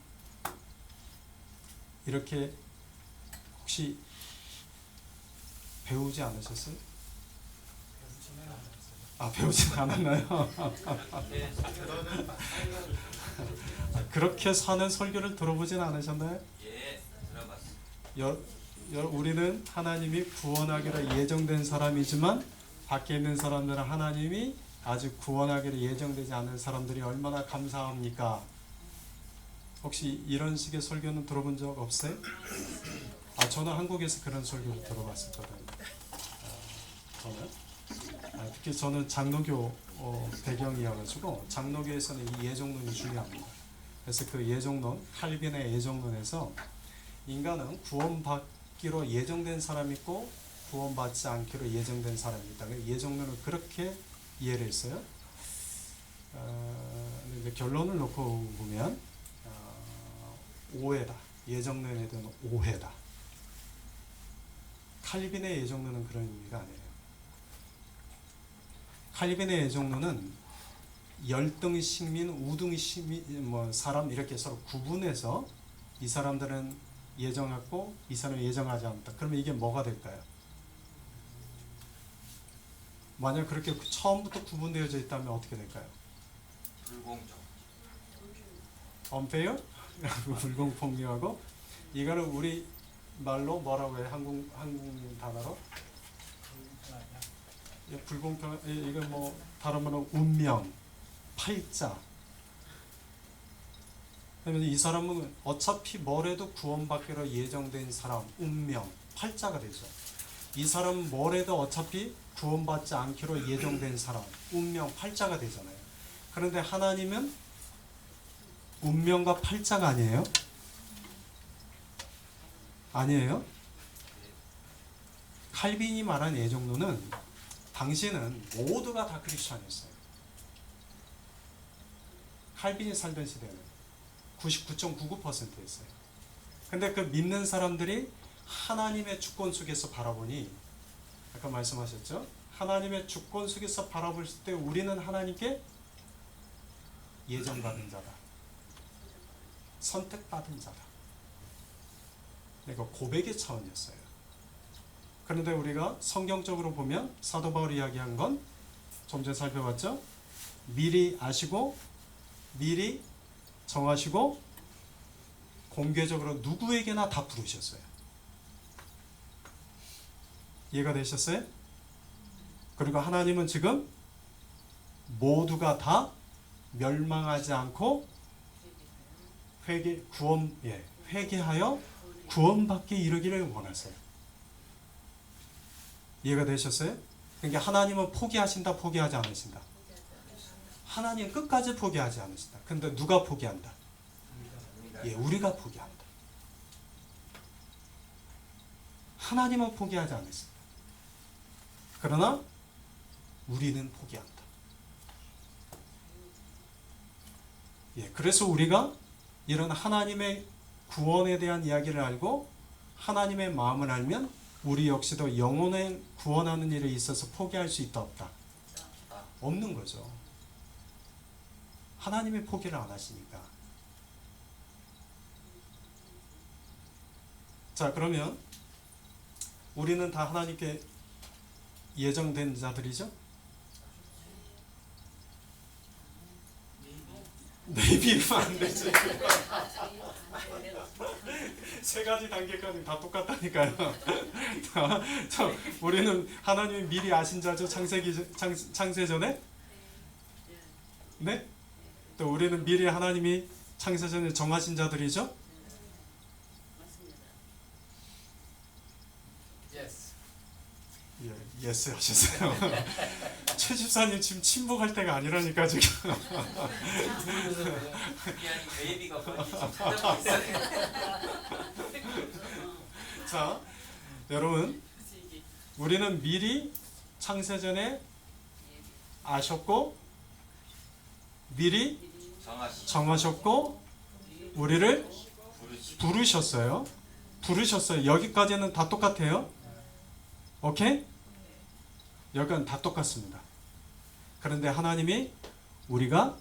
이렇게 혹시 배우지 않으셨어요? 배우진 않았나요? 네. 그거는 그렇게 사는 설교를 들어보진 않으셨나요? 예, 들어봤습니다. 우리는 하나님이 구원하기로 예정된 사람이지만 밖에 있는 사람들은 하나님이 아직 구원하기로 예정되지 않은 사람들이 얼마나 감사합니까? 혹시 이런 식의 설교는 들어본 적 없어요? 저는 한국에서 그런 설교를 들어봤었거든요. 특히 저는 장로교 배경이어가지고 장로교에서는 이 예정론이 중요합니다. 그래서 그 예정론, 칼빈의 예정론에서 인간은 구원받기로 예정된 사람이 있고 구원받지 않기로 예정된 사람이 있다. 예정론을 그렇게 이해를 했어요. 근데 결론을 놓고 보면 오해다. 예정론에 대한 오해다. 칼빈의 예정론은 그런 의미가 아니에요. 칼빈의 예정론은 열등 식민, 우등 식민, 사람 이렇게 서로 구분해서 이 사람들은 예정했고 이 사람은 예정하지 않았다. 그러면 이게 뭐가 될까요? 만약 그렇게 처음부터 구분되어져 있다면 어떻게 될까요? 불공정. unfair? 불공평하고 이거는 우리 말로 뭐라고 해요? 한국 단어로? 불공평, 이거 다른 말로 운명, 팔자. 그러면 이 사람은 어차피 뭐래도 구원받기로 예정된 사람, 운명, 팔자가 되죠. 이 사람은 뭐래도 어차피 구원받지 않기로 예정된 사람, 운명, 팔자가 되잖아요. 그런데 하나님은 운명과 팔자가 아니에요? 아니에요? 칼빈이 말한 예정론은 당시에는 모두가 다 크리스찬이었어요. 칼빈이 살던 시대는 99.99%였어요. 근데 그 믿는 사람들이 하나님의 주권 속에서 바라보니, 아까 말씀하셨죠? 하나님의 주권 속에서 바라볼 때 우리는 하나님께 예정받은 자다, 선택받은 자다. 그러니까 고백의 차원이었어요. 그런데 우리가 성경적으로 보면 사도 바울이 이야기한 건 좀 전에 살펴봤죠? 미리 아시고 미리 정하시고 공개적으로 누구에게나 다 부르셨어요. 이해가 되셨어요? 그리고 하나님은 지금 모두가 다 멸망하지 않고 회개하여 구원받게 이르기를 원하세요. 이해가 되셨어요? 그러니까 하나님은 포기하신다, 포기하지 않으신다? 하나님 끝까지 포기하지 않으신다. 근데 누가 포기한다? 우리가 포기한다. 하나님은 포기하지 않으신다. 그러나 우리는 포기한다. 그래서 우리가 이런 하나님의 구원에 대한 이야기를 알고 하나님의 마음을 알면 우리 역시도 영혼을 구원하는 일에 있어서 포기할 수 있다, 없다? 없는 거죠. 하나님이 포기를 안 하시니까. 자, 그러면 우리는 다 하나님께 예정된 자들이죠? 네이비면 안 되지. 세 가지 단계까지 다 똑같다니까요. 자, 우리는 하나님이 미리 아신 자죠. 창세 전에? 네? 또 우리는 미리 하나님이 창세 전에 정하신 자들이죠. 예스 하셨어요. 최 집사님 지금 침묵할 때가 아니라니까 지금. 미안해, 베이비가 뭔지 좀 찾아보고 있어요. 자, 여러분, 우리는 미리 창세전에 아셨고 미리 정하셨고 우리를 부르셨어요. 여기까지는 다 똑같아요. 오케이? 여기는 다 똑같습니다. 그런데 하나님이 우리가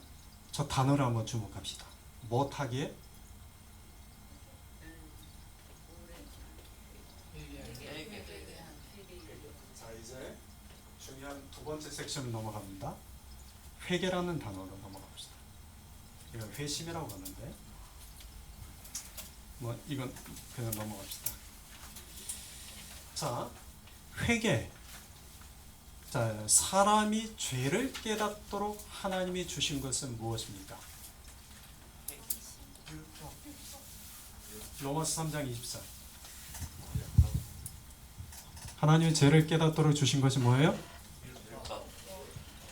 저 단어를 한번 주목합시다. 못하기에 자, 이제 중요한 두 번째 섹션을 넘어갑니다. 회개라는 단어로 넘어갑시다. 이건 회심이라고 하는데 이건 그냥 넘어갑시다. 자, 회개. 자, 사람이 죄를 깨닫도록 하나님이 주신 것은 무엇입니까? 로마서 3장 24. 하나님이 죄를 깨닫도록 주신 것이 뭐예요?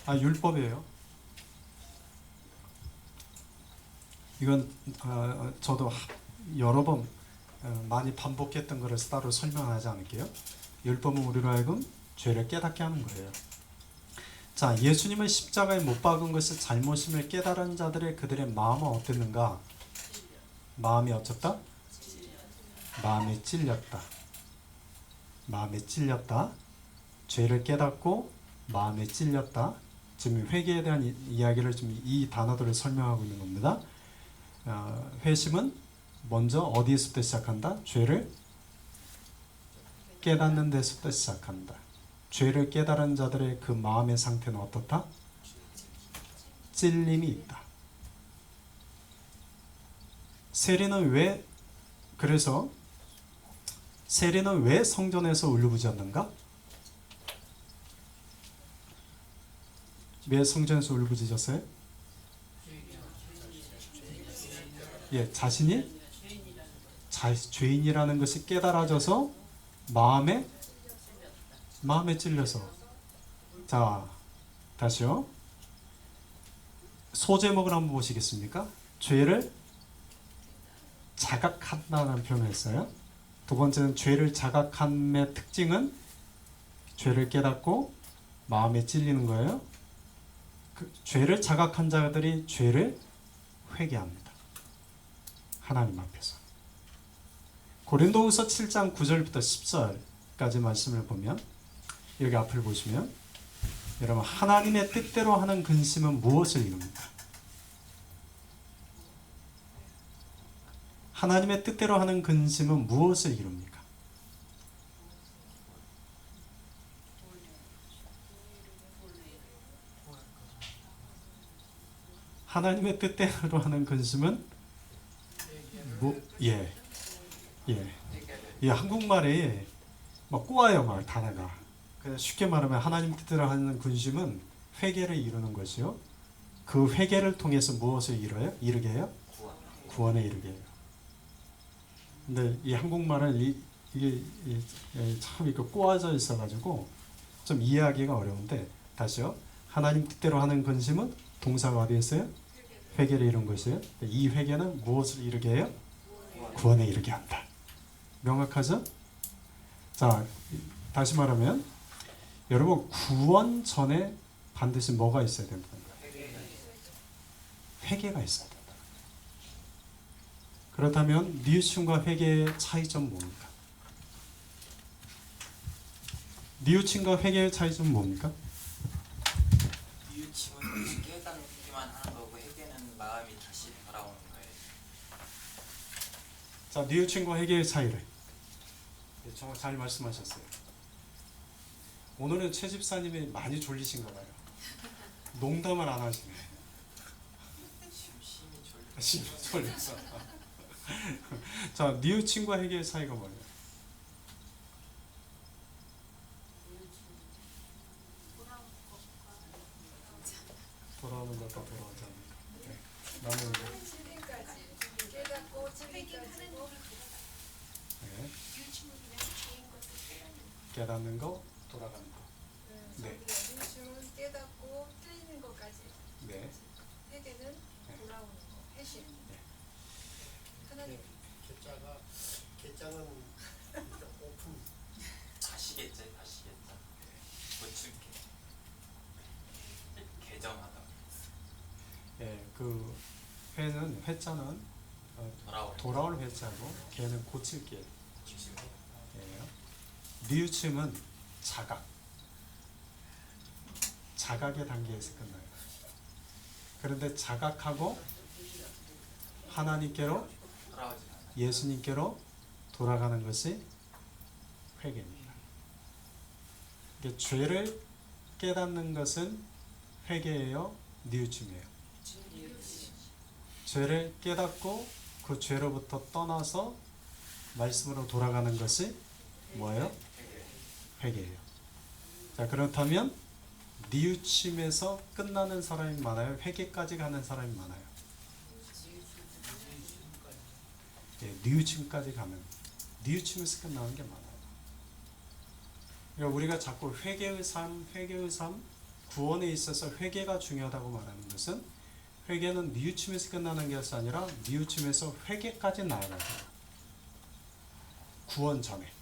율법이에요. 이건 저도 여러 번 많이 반복했던 것을 따로 설명하지 않을게요. 율법은 우리로 하여금 죄를 깨닫게 하는 거예요. 자, 예수님은 십자가에 못 박은 것이 잘못임을 깨달은 자들의 그들의 마음은 어땠는가? 마음이 어쩌다? 마음에 찔렸다. 마음에 찔렸다. 죄를 깨닫고 마음에 찔렸다. 지금 회개에 대한 이야기를 지금 이 단어들을 설명하고 있는 겁니다. 회심은 먼저 어디에서부터 시작한다? 죄를 깨닫는 데서부터 시작한다. 죄를 깨달은 자들의 그 마음의 상태는 어떻다? 찔림이 있다. 그래서 세리는 왜 성전에서 울부짖었는가? 왜 성전에서 울부짖었어요? 자신이 죄인이라는 것이 깨달아져서 마음에 찔려서. 자, 다시요. 소제목을 한번 보시겠습니까? 죄를 자각한다는 표현을 했어요. 두 번째는 죄를 자각함의 특징은 죄를 깨닫고 마음에 찔리는 거예요. 그 죄를 자각한 자들이 죄를 회개합니다. 하나님 앞에서. 고린도후서 7장 9절부터 10절까지 말씀을 보면 여기 앞을 보시면 여러분 하나님의 뜻대로 하는 근심은 무엇을 이룹니까? 하나님의 뜻대로 하는 근심은 무엇을 이룹니까? 하나님의 뜻대로 하는 근심은 예. 이 한국말에 막 꼬아요, 막 단어가. 그냥 쉽게 말하면 하나님 뜻대로 하는 근심은 회개를 이루는 것이요. 그 회개를 통해서 무엇을 이루게 해요? 구원에 이르게 해요. 근데 이 한국말은 이게 참 이렇게 꼬아져 있어가지고 좀 이해하기가 어려운데 다시요. 하나님 뜻대로 하는 근심은 동사가 어디에 있어요? 회개를 이룬 것이에요. 이 회개는 무엇을 이루게 해요? 구원에 이르게 한다. 명확하죠? 자, 다시 말하면 여러분 구원 전에 반드시 뭐가 있어야 된다? 회개가 있어야 된다. 그렇다면 뉘우침과 회개의 차이점은 뭡니까? 뉘우침과 회개의 차이점은 뭡니까? 뉘우침은 깨닫기만 하는 거고 회개는 마음이 다시 돌아오는 거예요. 자, 뉘우침과 회개의 차이를 정말 잘 말씀하셨어요. 오늘은 최 집사님이 많이 졸리신가 봐요. 농담을 안 하시네. 심히 졸려서. 자, 뉘우침과 회개의 차이가 뭐예요? 돌아오는 것과 돌아오지 않는 것. 네. 나는 진리까지 깨닫고 진리까지 네. 뉘우침은 그냥 개인 것을 깨닫는 거, 돌아가는 거. 네. 뉘우침은 깨닫고 틀리는 것까지. 네. 회개는 돌아오는 거, 회심. 하나님 개짱은 오픈. 다시겠죠. 고칠게. 개정하다. 예, 그 회는 회자는 돌아올 회자고 개는 고칠 게. 예요. 뉘우침은 자각의 단계에서 끝나요. 그런데 자각하고 하나님께로 돌아오지 않아요. 예수님께로 돌아가는 것이 회개입니다. 이게 죄를 깨닫는 것은 회개예요, 뉘우침이에요. 죄를 깨닫고 그 죄로부터 떠나서 말씀으로 돌아가는 것이 뭐예요? 회개예요. 자, 그렇다면 뉘우침에서 끝나는 사람이 많아요? 회개까지 가는 사람이 많아요? 예, 뉘우침까지 가면 뉘우침에서 끝나는 게 많아요. 그러니까 우리가 자꾸 회개의 삶, 구원에 있어서 회개가 중요하다고 말하는 것은 회개는 뉘우침에서 끝나는 것이 아니라 뉘우침에서 회개까지 나아가요. 구원 전에.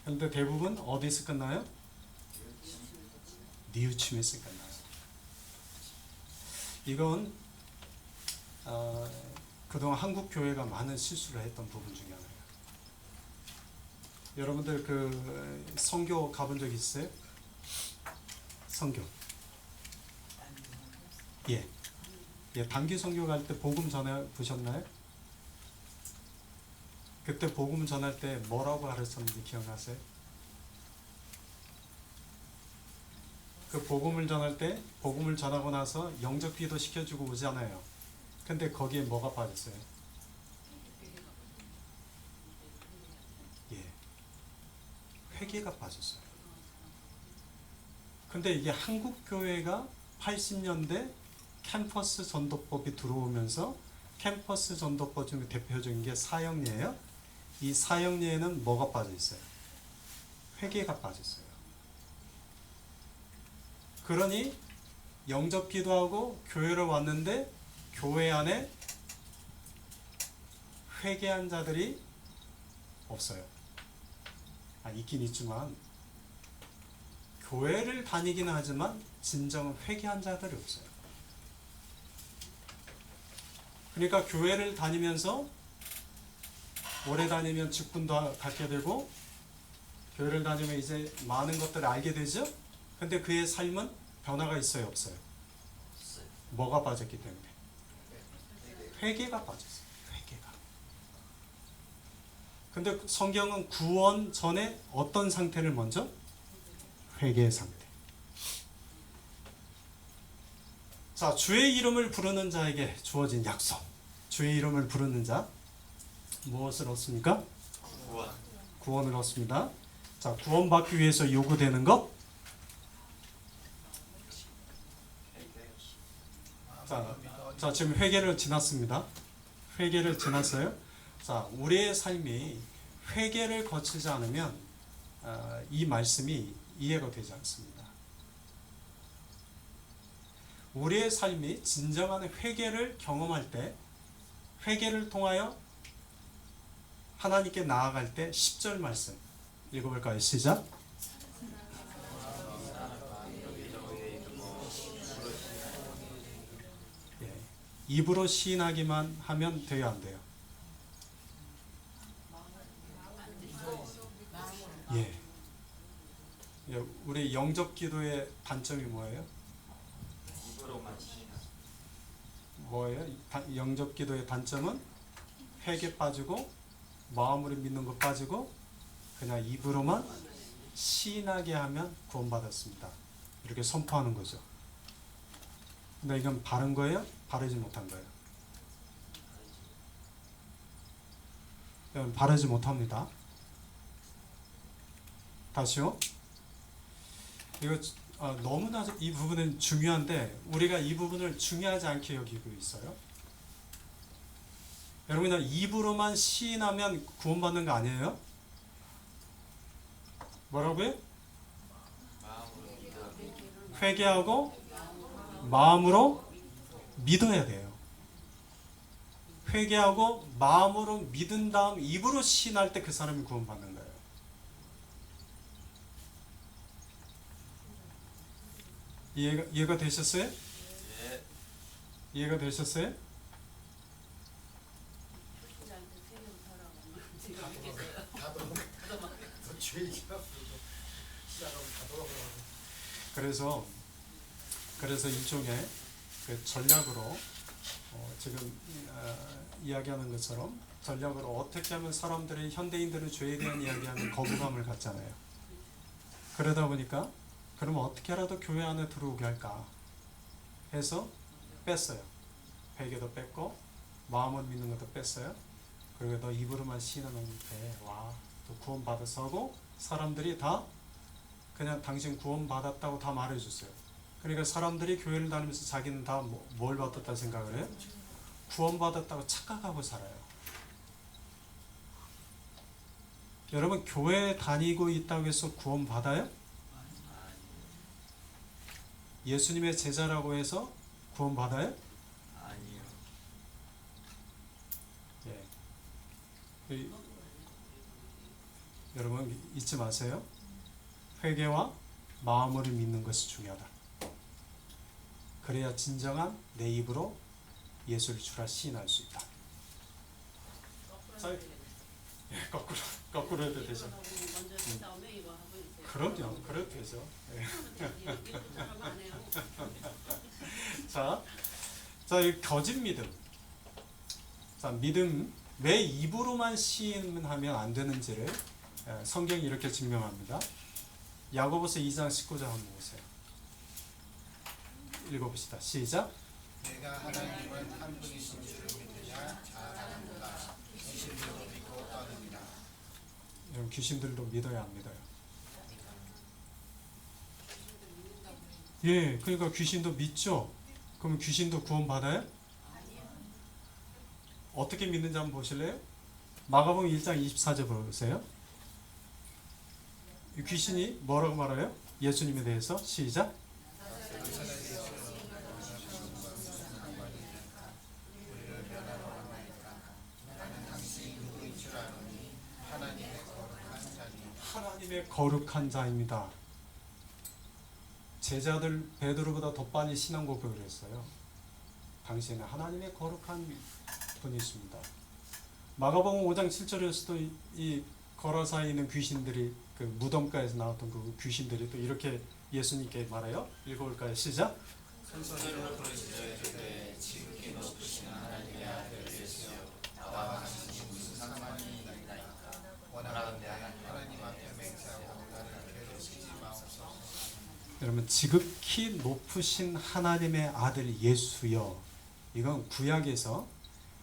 그런데 대부분 어디서 끝나요? 뉘우침에서 끝나요. 이건 그동안 한국 교회가 많은 실수를 했던 부분 중에 하나예요. 여러분들 그 선교 가본 적 있어요? 선교. 예. 단기 선교 갈 때 복음 전해 보셨나요? 그때 복음 전할 때 뭐라고 가르쳤는지 기억나세요? 그 복음을 전할 때 복음을 전하고 나서 영적 기도 시켜주고 오잖아요. 근데 거기에 뭐가 빠졌어요? 예. 회개가 빠졌어요. 근데 이게 한국 교회가 80년대 캠퍼스 전도법이 들어오면서 캠퍼스 전도법 중에 대표적인 게 사형예예요. 이 사형예에는 뭐가 빠져 있어요? 회개가 빠졌어요. 그러니 영접 기도하고 교회를 왔는데 교회 안에 회개한 자들이 없어요. 있긴 있지만 교회를 다니기는 하지만 진정 회개한 자들이 없어요. 그러니까 교회를 다니면서 오래 다니면 직분도 갖게 되고 교회를 다니면 이제 많은 것들을 알게 되죠. 근데 그의 삶은 변화가 있어요, 없어요? 없어요. 뭐가 빠졌기 때문에? 회개가 빠졌어요. 회개가. 근데 성경은 구원 전에 어떤 상태를 먼저? 회개의 상태. 자, 주의 이름을 부르는 자에게 주어진 약속. 주의 이름을 부르는 자 무엇을 얻습니까? 구원. 구원을 얻습니다. 자, 구원받기 위해서 요구되는 것. 자, 지금 회개를 지났습니다. 회개를 지났어요. 자, 우리의 삶이 회개를 거치지 않으면 이 말씀이 이해가 되지 않습니다. 우리의 삶이 진정한 회개를 경험할 때, 회개를 통하여 하나님께 나아갈 때 10절 말씀 읽어볼까요? 시작. 예, 입으로 시인하기만 하면 돼요, 안 돼요? 예. 예, 우리 영접 기도의 단점이 뭐예요? 입으로만 시인하고 뭐예요? 영접 기도의 단점은 회개 빠지고 마음으로 믿는 것 빠지고 그냥 입으로만 시인하게 하면 구원받았습니다. 이렇게 선포하는 거죠. 근데 이건 바른 거예요? 바르지 못한 거예요? 이건 바르지 못합니다. 다시요. 이거 너무나 이 부분은 중요한데 우리가 이 부분을 중요하지 않게 여기고 있어요. 여러분, 입으로만 시인하면 구원받는 거 아니에요? 뭐라고요? 마음으로 믿어. 회개하고 마음으로 믿어야 돼요. 회개하고 마음으로 믿은 다음 입으로 시인할 때 그 사람이 구원받는 거예요. 이해가 되셨어요? 예. 이해가 되셨어요? 그래서 일종의 그 전략으로 지금 이야기하는 것처럼 전략으로 어떻게 하면 사람들이 현대인들은 죄에 대한 이야기하면 거부감을 갖잖아요. 그러다 보니까 그러면 어떻게라도 교회 안에 들어오게 할까 해서 뺐어요. 회개도 뺐고 마음을 믿는 것도 뺐어요. 그리고 너 입으로만 시인하면 돼. 와, 또 구원 받아서 하고 사람들이 다 그냥 당신 구원 받았다고 다 말해줬어요. 그러니까 사람들이 교회를 다니면서 자기는 다 뭘 받았다 생각을 해요? 구원 받았다고 착각하고 살아요. 여러분, 교회 다니고 있다고 해서 구원 받아요? 예수님의 제자라고 해서 구원 받아요? 아니요. 예. 여러분 잊지 마세요. 회개와 마음으로 믿는 것이 중요하다. 그래야 진정한 내 입으로 예수를 주라 시인할 수 있다. 예, 거꾸로 해도 되죠. 그럼요, 그래도 되죠. 예. 자, 이 거짓 믿음. 자, 믿음 왜 입으로만 시인하면 안 되는지를 성경이 이렇게 증명합니다. 야고보서 2장 19절 한번 보세요. 읽어봅시다. 시작. 내가 하나님은 한 분이신 줄을 믿으냐 잘 아는구나. 귀신들도 믿고 떠듭니다. 여러분, 귀신들도 믿어야 안 믿어요? 예, 그러니까 귀신도 믿죠. 그럼 귀신도 구원 받아요? 어떻게 믿는지 한번 보실래요? 마가복음 1장 24절 보세요. 이 귀신이 뭐라고 말해요? 예수님에 대해서 시작. 하나님의 거룩한 자입니다. 제자들 베드로보다 더 빨리 신앙 고백을 했어요. 당신은 하나님의 거룩한 분이십니다. 마가복음 5장 7절에서도 이 거라사에 있는 귀신들이 그 무덤가에서 나왔던 그 귀신들이 또 이렇게 예수님께 말해요. 읽어볼까요? 시작. 큰 소리로 부르시되 이르되 지극히 높으신 하나님의 아들 예수여 나와 당신이 무슨 상관이 있나이까. 원하건대 하나님 앞에 맹세하고 나를 괴롭히지 마옵소서. 여러분, 지극히 높으신 하나님의 아들 예수여, 이건 구약에서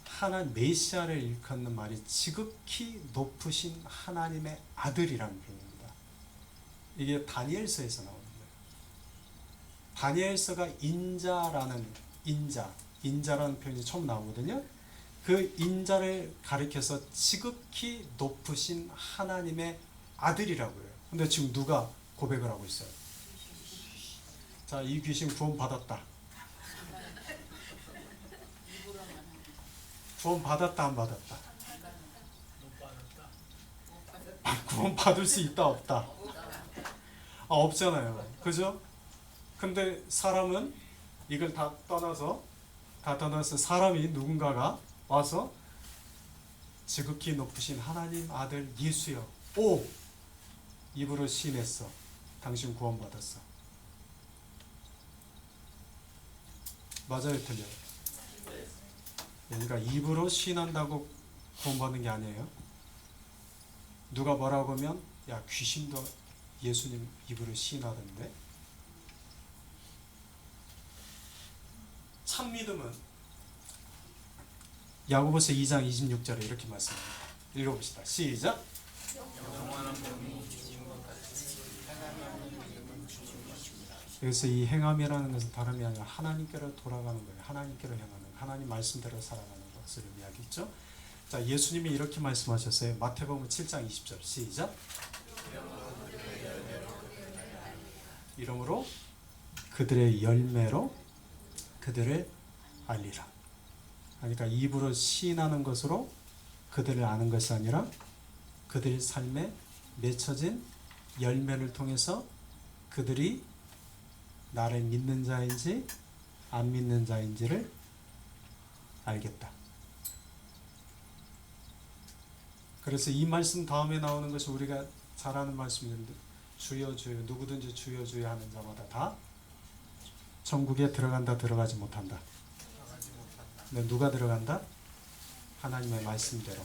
하나님 메시아를 일컫는 말이 지극히 높으신 하나님의 아들이라는 표현입니다. 이게 다니엘서에서 나오는 거예요. 다니엘서가 인자라는 표현이 처음 나오거든요. 그 인자를 가리켜서 지극히 높으신 하나님의 아들이라고 해요. 근데 지금 누가 고백을 하고 있어요? 자, 이 귀신 구원 받았다. 구원 받았다, 안 받았다? 못 받았다. 구원 받을 수 있다, 없다? 없잖아요. 그죠? 근데 사람은 이걸 다 떠나서 사람이 누군가가 와서 지극히 높으신 하나님 아들 예수여, 오! 입으로 시인했어. 당신 구원 받았어. 맞아요, 틀려요? 그러니까 입으로 시인한다고 구원받는 게 아니에요. 누가 뭐라고 하면 야, 귀신도 예수님 입으로 시인하던데. 참 믿음은 야고보서 2장 26절에 이렇게 말씀합니다. 읽어봅시다. 시작. 그래서 이 행함이라는 것은 다름이 아니라 하나님께로 돌아가는 거예요. 하나님께로 향하는, 하나님 말씀대로 살아가는 것을 이야기했죠. 자, 예수님이 이렇게 말씀하셨어요. 마태복음 7장 20절 시작. 이러므로 그들의 열매로 그들을 알리라. 그러니까 입으로 시인하는 것으로 그들을 아는 것이 아니라 그들의 삶에 맺혀진 열매를 통해서 그들이 나를 믿는 자인지 안 믿는 자인지를 알겠다. 그래서 이 말씀 다음에 나오는 것이 우리가 잘 아는 말씀인데, 주여 주여, 누구든지 주여 주여 하는 자마다 다 천국에 들어간다, 들어가지 못한다. 근데 누가 들어간다? 하나님의 말씀대로,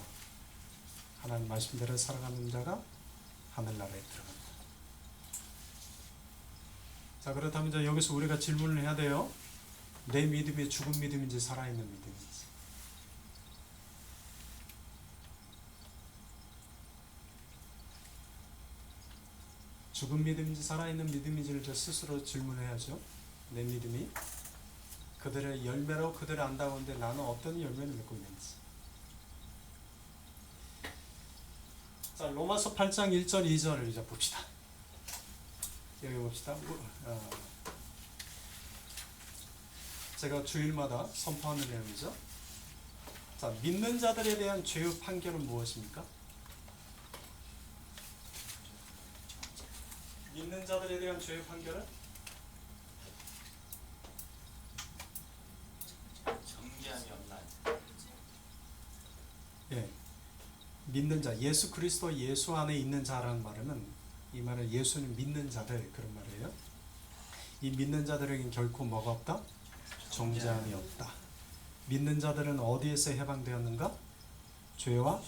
하나님 말씀대로 살아가는 자가 하늘나라에 들어간다. 자, 그렇다면 이제 여기서 우리가 질문을 해야 돼요. 내 믿음이 죽은 믿음인지 살아있는 믿음인지. 죽은 믿음인지 살아있는 믿음인지를 저 스스로 질문해야죠. 내 믿음이 그들의 열매로 그들을 안다고 하는데 나는 어떤 열매를 맺고 있는지. 자, 로마서 8장 1절 2절을 이제 봅시다. 여기 봅시다. 제가 주일마다 선포하는 내용이죠. 자, 믿는 자들에 대한 죄의 판결은 무엇입니까? 믿는 자들에 대한 죄의 판결은 정죄함이 없나요? 예, 믿는 자, 예수 그리스도 예수 안에 있는 자라는 말은, 이 말은 예수는 믿는 자들, 그런 말이에요. 이 믿는 자들에겐 결코 뭐가 없다? 정죄함이 없다. 믿는 자들은 어디에서 해방되었는가? 죄와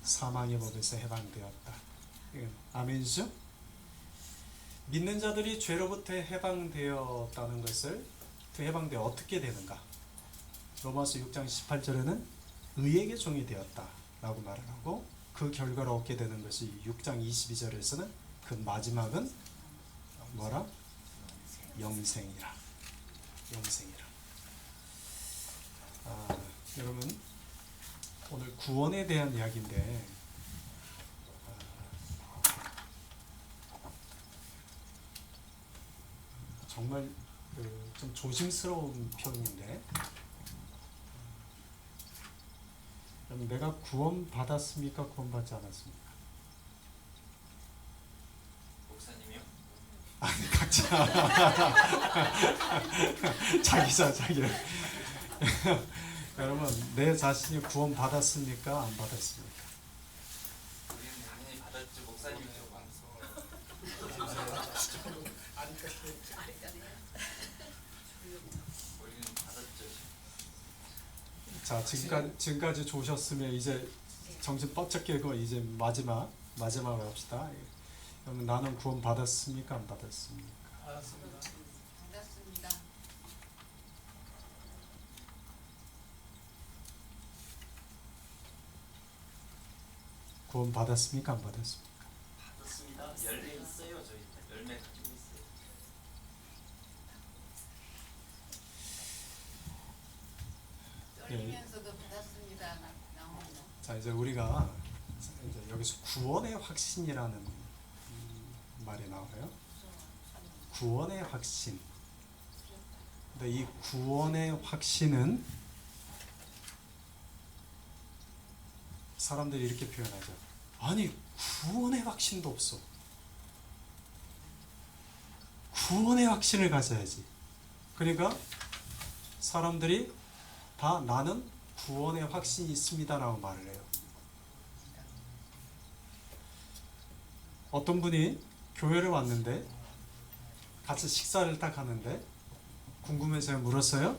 사망의 법에서 해방되었다. 아멘이죠? 믿는 자들이 죄로부터 해방되었다는 것을, 그 해방되어 어떻게 되는가? 로마서 6장 18절에는 의에게 종이 되었다 라고 말을 하고, 그 결과로 얻게 되는 것이 6장 22절에서는 그 마지막은 뭐라? 영생이라. 영생이라. 여러분, 오늘 구원에 대한 이야기인데, 정말 좀 조심스러운 표현인데, 내가 구원 받았습니까? 구원 받지 않았습니까? 자기. 여러분, 내 자신이 구원 받았습니까? 안 받았습니까? 우리는 당연히 받았죠. 목사님이죠. 우리는 받았죠. 자, 지금까지 좋으셨으면 이제 정신 번쩍 깨고 이제 마지막으로 합시다. 그러면 나는 구원 받았습니까? 안 받았습니까? 알았습니다. 받았습니다. 구원 받았습니까? 안 받았습니까? 받았습니다. 열매 있어요. 저희 열매 가지고 있어요. 떨리면서도 받았습니다. 나옵니다. 자, 이제 우리가 이제 여기서 구원의 확신이라는 말이 나와요. 구원의 확신. 근데 이 구원의 확신은 사람들이 이렇게 표현하죠. 아니, 구원의 확신도 없어. 구원의 확신을 가져야지. 그러니까 사람들이 다 나는 구원의 확신이 있습니다라고 말을 해요. 어떤 분이 교회를 왔는데 같이 식사를 딱 하는데 궁금해서 물었어요.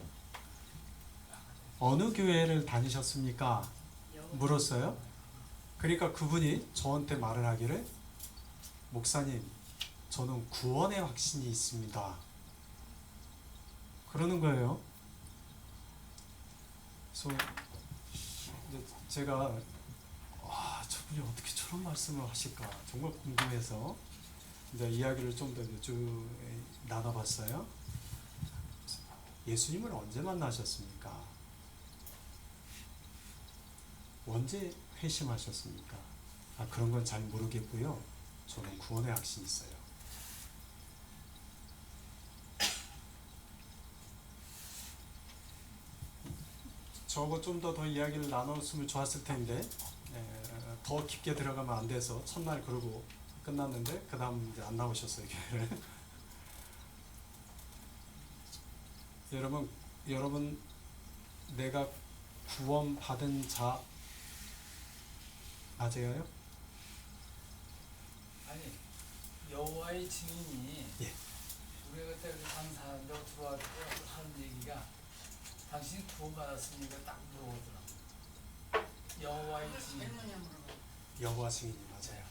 어느 교회를 다니셨습니까? 물었어요. 그러니까 그분이 저한테 말을 하기를, 목사님, 저는 구원의 확신이 있습니다. 그러는 거예요. 그래서 이제 제가 저분이 어떻게 저런 말씀을 하실까 정말 궁금해서 이제 이야기를 좀 더 쭉 나눠봤어요. 예수님을 언제 만나셨습니까? 언제 회심하셨습니까? 그런 건 잘 모르겠고요. 저는 구원의 확신이 있어요. 저거 좀 더 이야기를 나눴으면 좋았을 텐데 더 깊게 들어가면 안 돼서 첫날 그러고 끝났는데 그 다음 이제 안 나오셨어요, 교회를. 여러분 내가 구원받은 자 맞아요? 아니 여호와의 증인이 예. 우리가 그때 그 강사한다고 들어왔을 때 하는 얘기가 당신이 구원받았으니까 딱 물어보더라고. 여호와의 증인. 여호와 증인이 맞아요.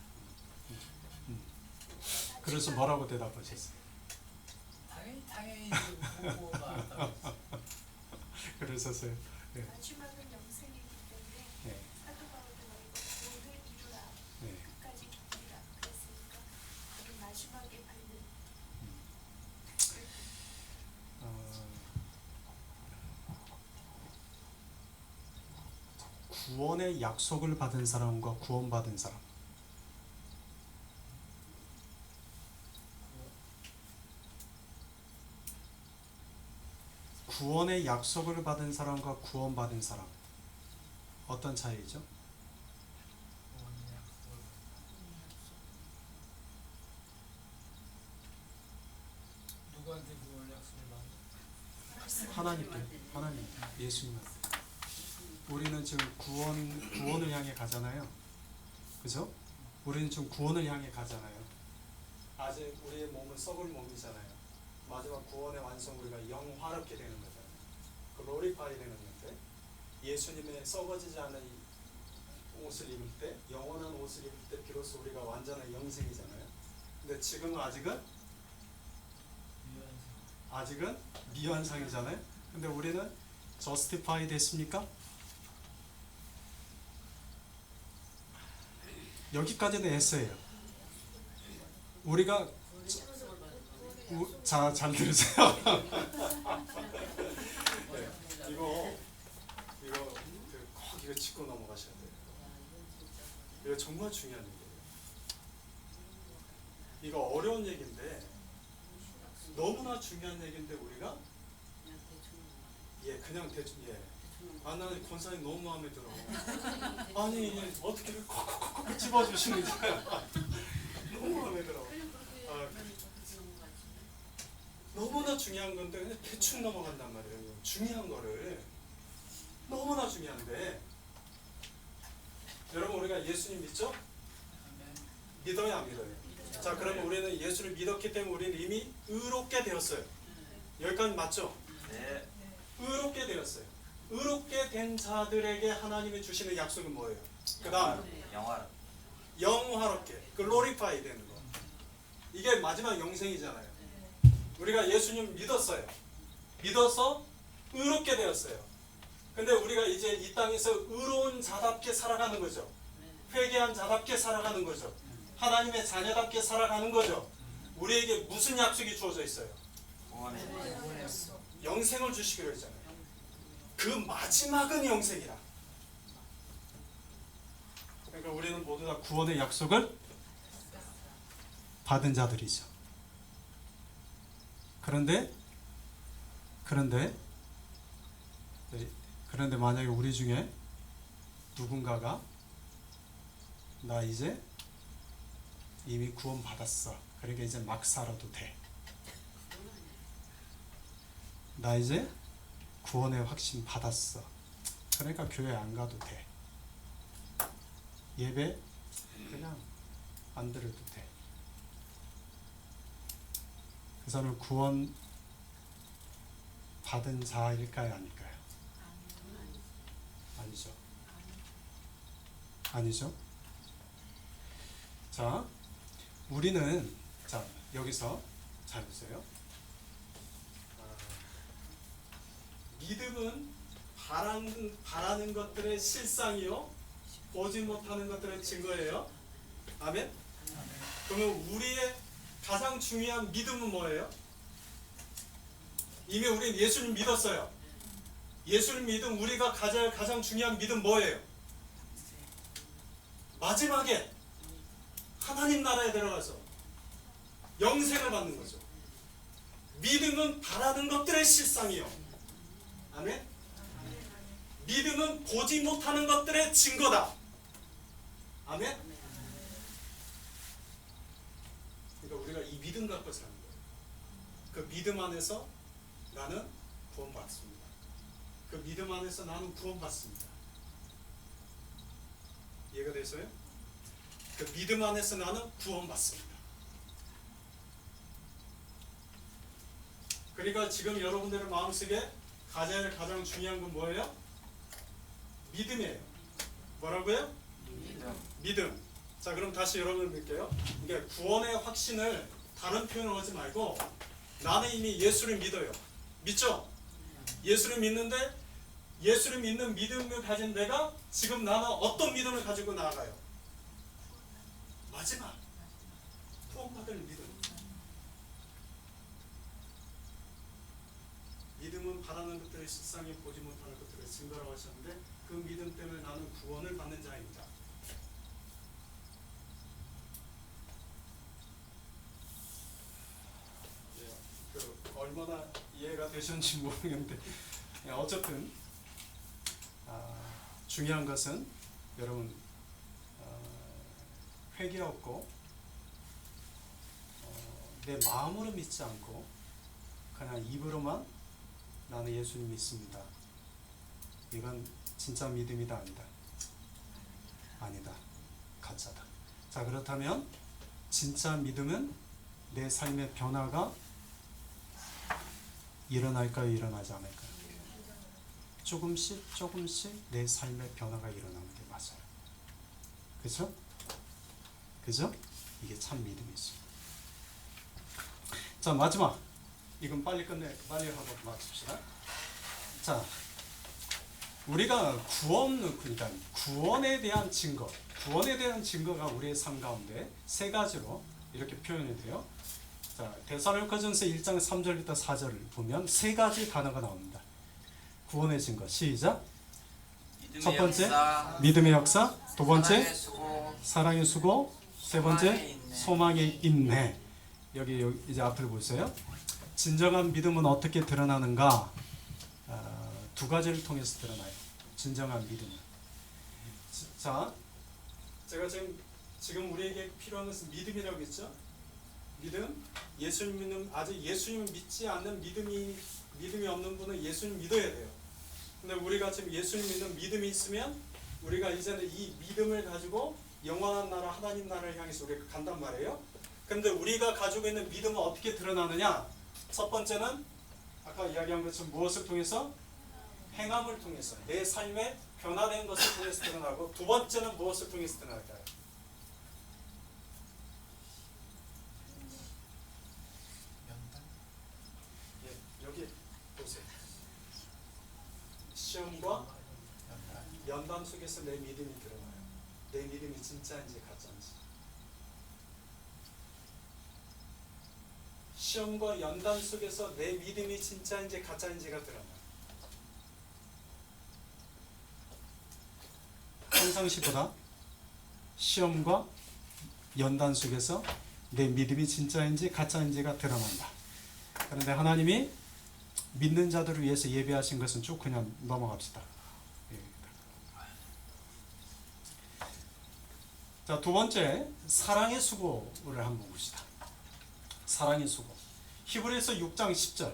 그래서 뭐라고 대답하셨어요? 당연히 구원받았다고. 그러셨어요. 네. 마지막은 영생이기 때문에 네. 사도 바울도 말이고 구원을 이루라 네. 끝까지 기리라 그랬으니까 그게 마지막에 받는 구원의 약속을 받은 사람과 구원받은 사람. 구원의 약속을 받은 사람과 구원받은 사람. 어떤 차이죠? 구원의 약속을 누구한테 구원의 약속을 받는? 하나님, 예수님한테. 우리는 지금 구원을 향해 가잖아요. 그죠? 우리는 지금 구원을 향해 가잖아요. 아직 우리의 몸은 썩을 몸이잖아요. 마지막 구원의 완성, 우리가 영화롭게 되는 거잖아요. 글로리파이 되는 건데, 예수님의 썩어지지 않은 옷을 입을 때, 영원한 옷을 입을 때 비로소 우리가 완전한 영생이잖아요. 근데 지금은 아직은 미완성이잖아요. 근데 우리는 저스티파이 됐습니까? 여기까지는 했어요. 우리가 잘 들으세요. 네, 이거 꼭 이거 짚고 넘어가셔야 돼요. 이거 정말 중요한 얘기예요. 이거 어려운 얘기인데 너무나 중요한 얘기인데 우리가 그냥 대충 나는 권사님 너무 마음에 들어. 아니 어떻게 이렇게 콕콕콕 집어주시는지 너무 마음에 들어. 중요한 건데 그냥 대충 넘어간단 말이에요. 중요한 거를 너무나 중요한데 여러분 우리가 예수님 믿죠? 아멘. 믿어요 안 믿어요? 자 그러면 우리는 예수를 믿었기 때문에 우리는 이미 의롭게 되었어요. 여기까지 맞죠? 네. 의롭게 되었어요. 의롭게 된 자들에게 하나님이 주시는 약속은 뭐예요? 그 다음 영화로. 영화롭게 글로리파이 되는 거. 이게 마지막 영생이잖아요. 우리가 예수님 믿었어요. 믿어서 의롭게 되었어요. 근데 우리가 이제 이 땅에서 의로운 자답게 살아가는 거죠. 회개한 자답게 살아가는 거죠. 하나님의 자녀답게 살아가는 거죠. 우리에게 무슨 약속이 주어져 있어요? 구원의 영생을 주시기로 했잖아요. 그 마지막은 영생이라. 그러니까 우리는 모두 다 구원의 약속을 받은 자들이죠. 그런데 만약에 우리 중에 누군가가 나 이제 이미 구원 받았어. 그러니까 이제 막 살아도 돼. 나 이제 구원의 확신 받았어. 그러니까 교회 안 가도 돼. 예배 그냥 안 들어도 돼. 그 사람은 구원 받은 자일까요? 아닐까요? 아니죠. 아니죠. 자, 우리는 자 여기서 잘 보세요. 믿음은 바라는 것들의 실상이요 보지 못하는 것들의 증거예요. 아멘. 그러면 우리의 가장 중요한 믿음은 뭐예요? 이미 우리는 예수님 믿었어요. 예수님 믿음 우리가 가장 중요한 믿음 뭐예요? 마지막에 하나님 나라에 들어가서 영생을 받는 거죠. 믿음은 바라는 것들의 실상이요. 아멘. 믿음은 보지 못하는 것들의 증거다. 아멘. 그러니까 우리가 이 믿음 갖고 사는 거예요. 그 믿음 안에서 나는 구원받습니다. 그 믿음 안에서 나는 구원받습니다. 이해가 되세요? 그 믿음 안에서 나는 구원받습니다. 그러니까 지금 여러분들의 마음속에 가장 중요한 건 뭐예요? 믿음이에요. 뭐라고요? 믿음. 자, 그럼 다시 여러분을 믿게요. 이게 구원의 확신을 다른 표현을 하지 말고 나는 이미 예수를 믿어요. 믿죠? 예수를 믿는데 예수를 믿는 믿음을 가진 내가 지금 나는 어떤 믿음을 가지고 나아가요? 마지막 구원받을 믿음. 믿음은 바라는 것들의 실상이 보지 못하는 것들의 증거라고 하셨는데 그 믿음 때문에 나는 구원을 받는 자입니다. 얼마나 이해가 되셨는지 모르겠는데 어쨌든 중요한 것은 여러분 회개 없고 내 마음으로 믿지 않고 그냥 입으로만 나는 예수님 믿습니다. 이건 진짜 믿음이다 아니다? 아니다. 가짜다. 자, 그렇다면 진짜 믿음은 내 삶의 변화가 일어날까요? 일어나지 않을까요? 조금씩 내 삶의 변화가 일어나는 게 맞아요. 그죠? 그죠? 이게 참 믿음이죠. 자, 마지막. 이건 빨리 하고 마칩시다. 자, 우리가 그러니까 구원에 대한 증거가 우리의 삶 가운데 세 가지로 이렇게 표현이 돼요. 자, 데살로니가전서 1장 3절부터 4절을 보면 세 가지 단어가 나옵니다. 구원의 증거. 시작. 첫 번째, 믿음의 역사. 두 번째, 사랑의 수고. 세 번째, 소망의 인내. 여기 이제 앞을 보세요. 진정한 믿음은 어떻게 드러나는가? 두 가지를 통해서 드러나요. 진정한 믿음은. 자, 제가 지금 우리에게 필요한 것은 믿음이라고 했죠? 믿음, 예수님 믿는 아직 예수님 믿지 않는 믿음이 없는 분은 예수님 믿어야 돼요. 근데 우리가 지금 예수님 믿는 믿음이 있으면 우리가 이제는 이 믿음을 가지고 영원한 나라 하나님 나라를 향해서 우리가 간단 말이에요. 근데 우리가 가지고 있는 믿음은 어떻게 드러나느냐? 첫 번째는 아까 이야기한 것처럼 무엇을 통해서? 행함을 통해서, 내 삶의 변화된 것을 통해서 드러나고, 두 번째는 무엇을 통해서 드러날까요? 예, 여기 보세요. 시험과 연단 속에서 내 믿음이 드러나요. 내 믿음이 진짜인지 가짜인지. 시험과 연단 속에서 내 믿음이 진짜인지 가짜인지가 드러나요. 평상시보다 시험과 연단 속에서 내 믿음이 진짜인지 가짜인지가 드러난다. 그런데 하나님이 믿는 자들을 위해서 예배하신 것은 쭉 그냥 넘어갑시다. 자, 두 번째, 사랑의 수고를 한번 봅시다. 사랑의 수고. 히브리서 6장 10절.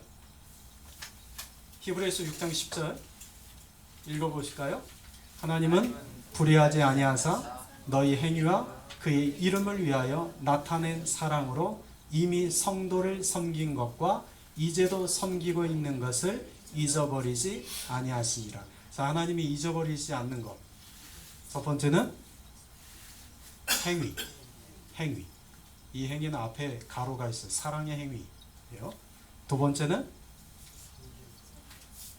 히브리서 6장 10절 읽어보실까요? 하나님은 불의하지 아니하사 너희 행위와 그의 이름을 위하여 나타낸 사랑으로 이미 성도를 섬긴 것과 이제도 섬기고 있는 것을 잊어버리지 아니하시니라. 자, 하나님이 잊어버리지 않는 것. 첫 번째는 행위. 이 행위는 앞에 가로가 있어요. 사랑의 행위예요. 두 번째는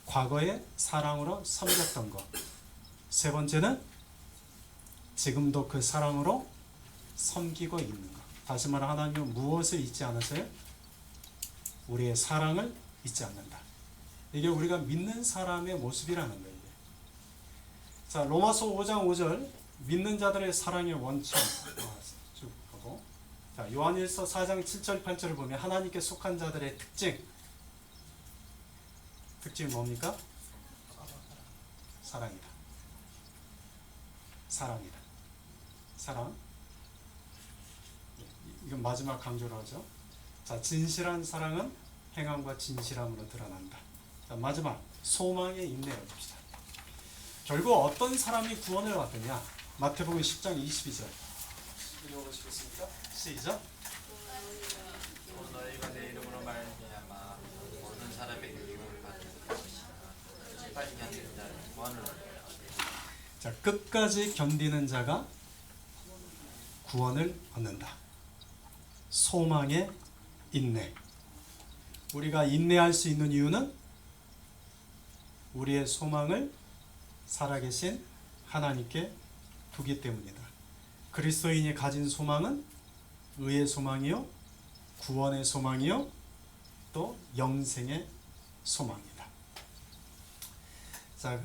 과거에 사랑으로 섬겼던 것. 세 번째는 지금도 그 사랑으로 섬기고 있는 것. 다시 말해 하나님은 무엇을 잊지 않으세요? 우리의 사랑을 잊지 않는다. 이게 우리가 믿는 사람의 모습이라는 거예요. 자, 로마서 5장 5절 믿는 자들의 사랑의 원천 쭉 보고, 자, 요한일서 4장 7절 8절을 보면 하나님께 속한 자들의 특징이 뭡니까? 사랑이다. 사랑. 이건 마지막 강조를 하죠. 자, 진실한 사랑은 행함과 진실함으로 드러난다. 자, 마지막 소망의 인내를 봅시다. 결국 어떤 사람이 구원을 받느냐? 마태복음 10장 22절 읽어보시겠습니까? 시작. 또 너희가 내 이름으로 말미암아 모든 사람에게 미움을 받을 것이다. 끝까지 견디는 자는 구원을 얻으리라. 자, 끝까지 견디는 자가 구원을 얻는다. 소망의 인내. 우리가 인내할 수 있는 이유는 우리의 소망을 살아계신 하나님께 두기 때문이다. 그리스도인이 가진 소망은 의의 소망이요, 구원의 소망이요, 또 영생의 소망이다. 자,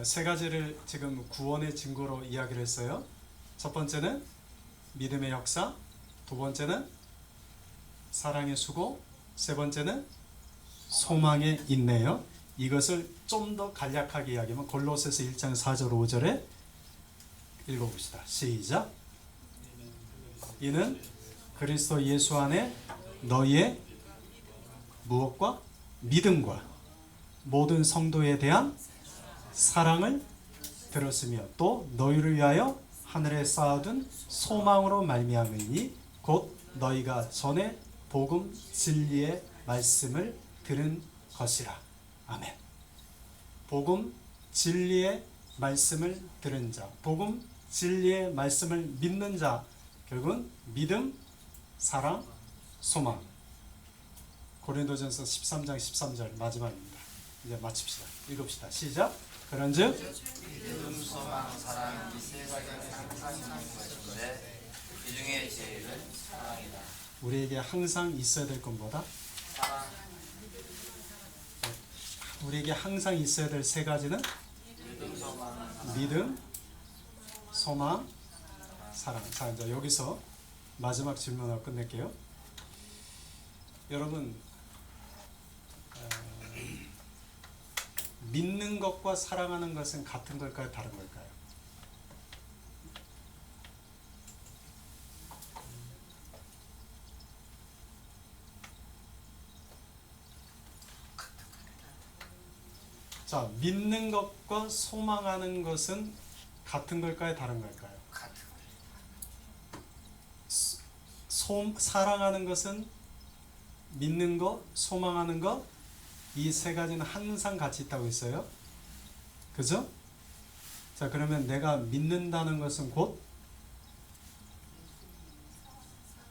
세 가지를 지금 구원의 증거로 이야기를 했어요. 첫 번째는 믿음의 역사, 두 번째는 사랑의 수고, 세 번째는 소망의 인내요. 이것을 좀 더 간략하게 이야기하면 골로새서 1장 4절 5절에 읽어봅시다. 시작. 이는 그리스도 예수 안에 너희의 무엇과 믿음과 모든 성도에 대한 사랑을 들었으며 또 너희를 위하여 하늘에 쌓아둔 소망으로 말미암으니 곧 너희가 전에 복음 진리의 말씀을 들은 것이라. 아멘. 복음 진리의 말씀을 들은 자, 복음 진리의 말씀을 믿는 자, 결국은 믿음, 사랑, 소망. 고린도전서 13장 13절 마지막입니다. 이제 마칩시다. 읽읍시다. 시작. 그런즉 믿음, 소망, 사랑 이 세 가지는 항상 있는 것인데 이 중에 제일은 사랑이다. 우리에게 항상 있어야 될 것보다 사랑, 우리에게 항상 있어야 될 세 가지는 믿음, 소망, 사랑. 자, 이제 여기서 마지막 질문을 끝낼게요. 여러분, 믿는 것과 사랑하는 것은 같은 걸까요? 다른 걸까요? 자, 믿는 것과 소망하는 것은 같은 걸까요? 다른 걸까요? 같은 사랑하는 것은 믿는 것, 소망하는 것, 이 세 가지는 항상 같이 있다고 했어요. 그죠? 자, 그러면 내가 믿는다는 것은 곧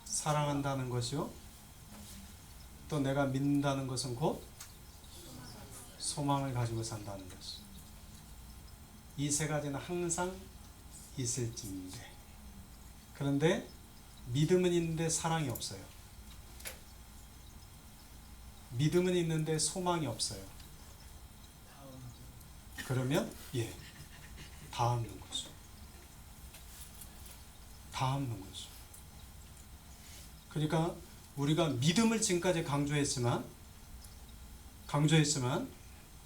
사랑한다는 것이요. 또 내가 믿는다는 것은 곧 소망을 가지고 산다는 것이. 이 세 가지는 항상 있을진데. 그런데 믿음은 있는데 사랑이 없어요. 믿음은 있는데 소망이 없어요. 그러면 다 없는 거죠. 다 없는 거죠. 그러니까 우리가 믿음을 지금까지 강조했지만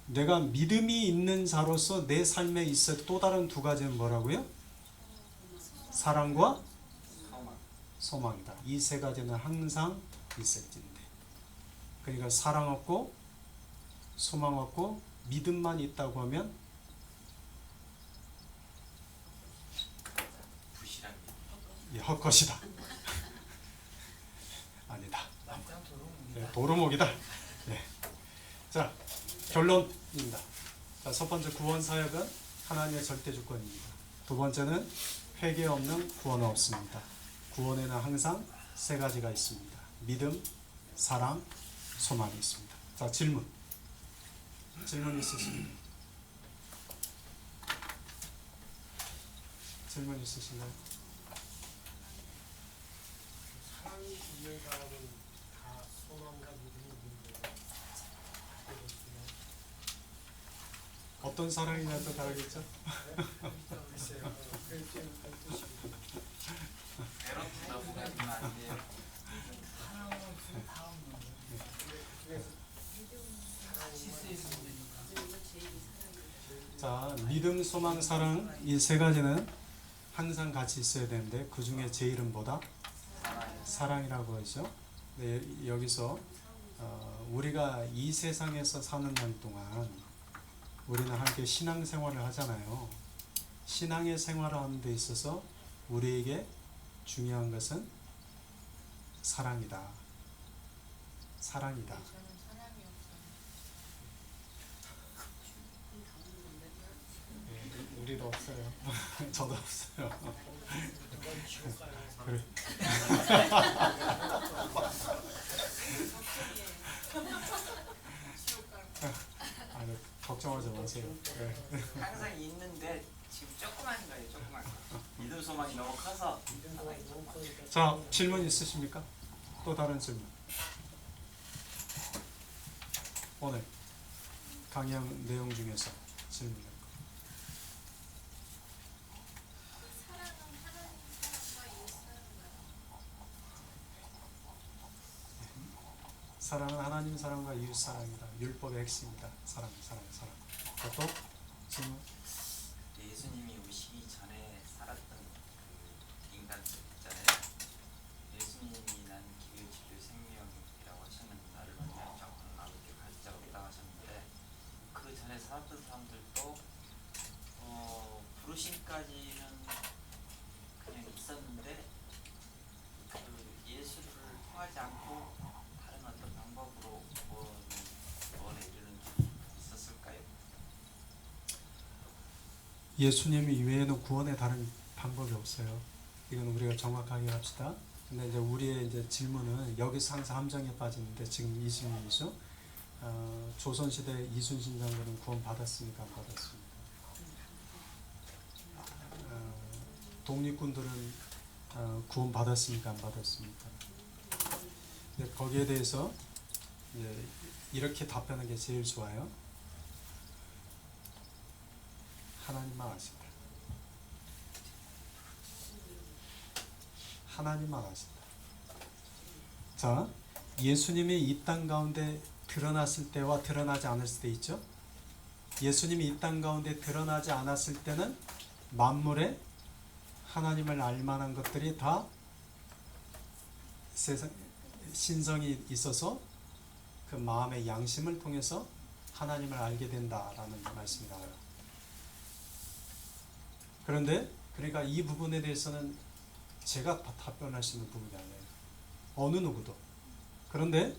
내가 믿음이 있는 자로서 내 삶에 있을 또 다른 두 가지는 뭐라고요? 사랑과 소망이다. 이 세 가지는 항상 있을진데. 그러니까 사랑 없고 소망 없고 믿음만 있다고 하면 부실한 헛것이다. 아니다. 남자 도롱입니다. 도루묵이다. 자, 결론입니다. 자, 첫 번째 구원 사역은 하나님의 절대 주권입니다. 두 번째는 회개 없는 구원은 없습니다. 구원에는 항상 세 가지가 있습니다. 믿음, 사랑, 소망이 있습니다. 자, 질문 있으신가요? 질문 있으신가요? 사랑이 있는 사람은 다 소망과 믿음이 있는 거예요. 어떤 사랑이냐도 다르겠죠? 글쎄요. 그게 뜻이 에러트다 보내면 안 돼요. 사랑은 없으면 다 없는 거예요. 그중에서 같이 쓰이면 되니까. 자, 믿음, 소망, 사랑 이 세 가지는 항상 같이 있어야 되는데 그 중에 제일은 뭐다? 사랑이라고 하죠. 네, 여기서 우리가 이 세상에서 사는 날 동안 우리는 함께 신앙생활을 하잖아요. 신앙의 생활을 하는 데 있어서 우리에게 중요한 것은 사랑이다. 사랑이다. 저는 사랑이 없어요. 우리도 없어요. 저도 없어요. 그건 지옥 가요. 그래. 아니, 걱정하지 마세요. 항상 있는데 지금 조그만 거예요. 조그만 거. 믿음 소망이 너무 커서 자, 질문 있으십니까? 또 다른 질문. 오늘 강의 내용 중에서 질문. 사랑은 하나님 사랑과 이웃 사랑과요. 사랑은 하나님 사랑과 이웃 사랑이다. 율법의 핵심이다. 사랑. 또 질문. 예수님이 오시기 전에 살았던 그 인간들 있잖아요. 예수님이 난 길, 진리, 생명이라고 하셨는데 나를 만나면 정말 아버지께 갈 자가 없다고 하셨는데 그 전에 살았던 사람들도 부르심까지는 그냥 있었는데 그 예수를 통하지 않고 다른 어떤 방법으로 구원에 이르는 길이 있었을까요? 예수님 이외에는 구원의 다른 방법이 없어요. 이건 우리가 정확하게 합시다. 근데 이제 우리의 이제 질문은 여기서 항상 함정에 빠지는데 지금 이 질문이죠. 조선시대 이순신 장군은 구원 받았습니까? 안 받았습니까? 독립군들은 구원 받았습니까? 안 받았습니까? 근데 거기에 대해서 이제 이렇게 답하는 게 제일 좋아요. 하나님만 아신다. 하나님만 아신다. 자, 예수님이 이 땅 가운데 드러났을 때와 드러나지 않았을 때 있죠? 예수님이 이 땅 가운데 드러나지 않았을 때는 만물에 하나님을 알만한 것들이 다 세상 신성이 있어서 그 마음의 양심을 통해서 하나님을 알게 된다라는 말씀이 나와요. 그런데 그러니까 이 부분에 대해서는 제가 답변할 수 있는 부분이 아니에요. 어느 누구도. 그런데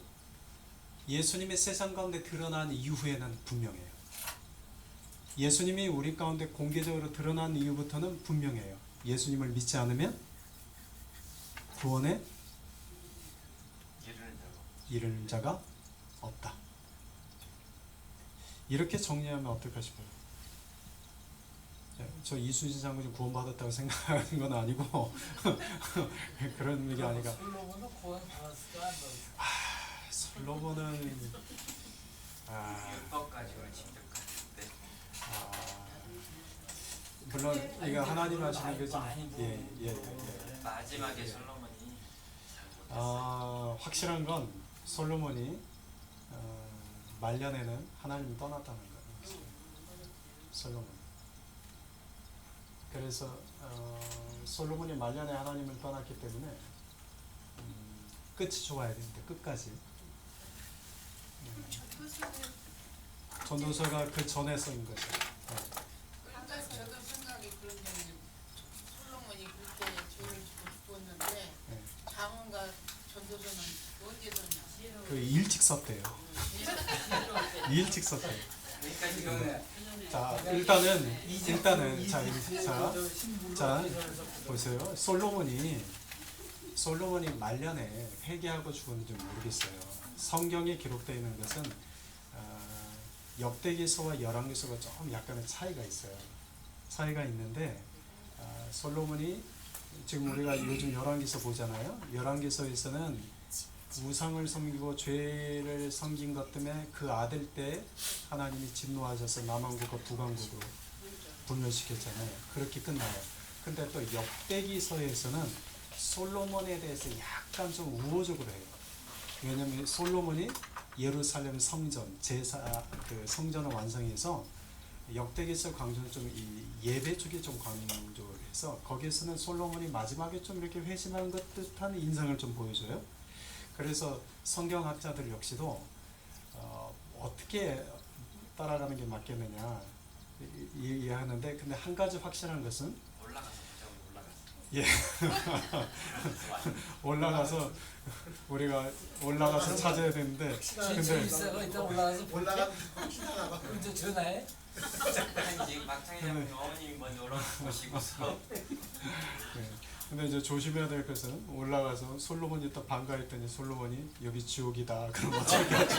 예수님이 세상 가운데 드러난 이후에는 분명해요. 예수님이 우리 가운데 공개적으로 드러난 이후부터는 분명해요. 예수님을 믿지 않으면 구원에 이르는 자가 없다. 이렇게 정리하면 어떨까 싶어요. 저 이순신 장군이 구원받았다고 생각하는 건 아니고 그런 얘기 아니라 솔로몬은 구원 받았을까 안 받았을까? 솔로몬은 율법까지는 침득하는데 물론 이거 하나님 하시는 거지. 마지막에 솔로몬이 확실한 건 솔로몬이 말년에는 하나님을 떠났다는 거예요. 솔로몬. 그래서 솔로몬이 말년에 하나님을 떠났기 때문에 끝이 좋아야 되는데 끝까지. 전도서가 그 전에 쓴 거죠. 그러니까 저도 생각이 그런데 솔로몬이 그렇게 죄를 지고 죽었는데 네. 잠언과 전도서는 언제 썼냐? 그 일찍 썼대요. 일찍 썼대요. 그러니까 지금 자 일단은 자 보세요. 솔로몬이 말년에 회개하고 죽었는지 모르겠어요. 성경에 기록되어 있는 것은 역대기서와 열왕기서가 좀 약간의 차이가 있어요. 차이가 있는데 솔로몬이 지금 우리가 요즘 열왕기서 보잖아요. 열왕기서에서는 우상을 섬기고 죄를 섬긴 것 때문에 그 아들 때 하나님이 진노하셔서 남왕국과 북왕국으로 분열시켰잖아요. 그렇게 끝나요. 근데 또 역대기서에서는 솔로몬에 대해서 약간 좀 우호적으로 해요. 왜냐하면 솔로몬이 예루살렘 성전 그 성전을 완성해서 역대기서 강조는 좀 이 예배 쪽에 좀 강조를 해서 거기에서는 솔로몬이 마지막에 좀 이렇게 회심하는 것 듯한 인상을 좀 보여줘요. 그래서 성경학자들 역시도 어떻게 따라가는 게 맞겠느냐 이해하는데, 근데 한 가지 확실한 것은 올라가서 우리가 올라가서 찾아야 되는데, 근데 일사가 일단 올라가서 올라가면 기다려봐. 이제 전화해. 막창이랑 어머님이 먼저 올라오시고서 근데 이제 조심해야 될 것은 올라가서 솔로몬이 또 반가했더니 솔로몬이 여기 지옥이다 그럼 어떻게 하지?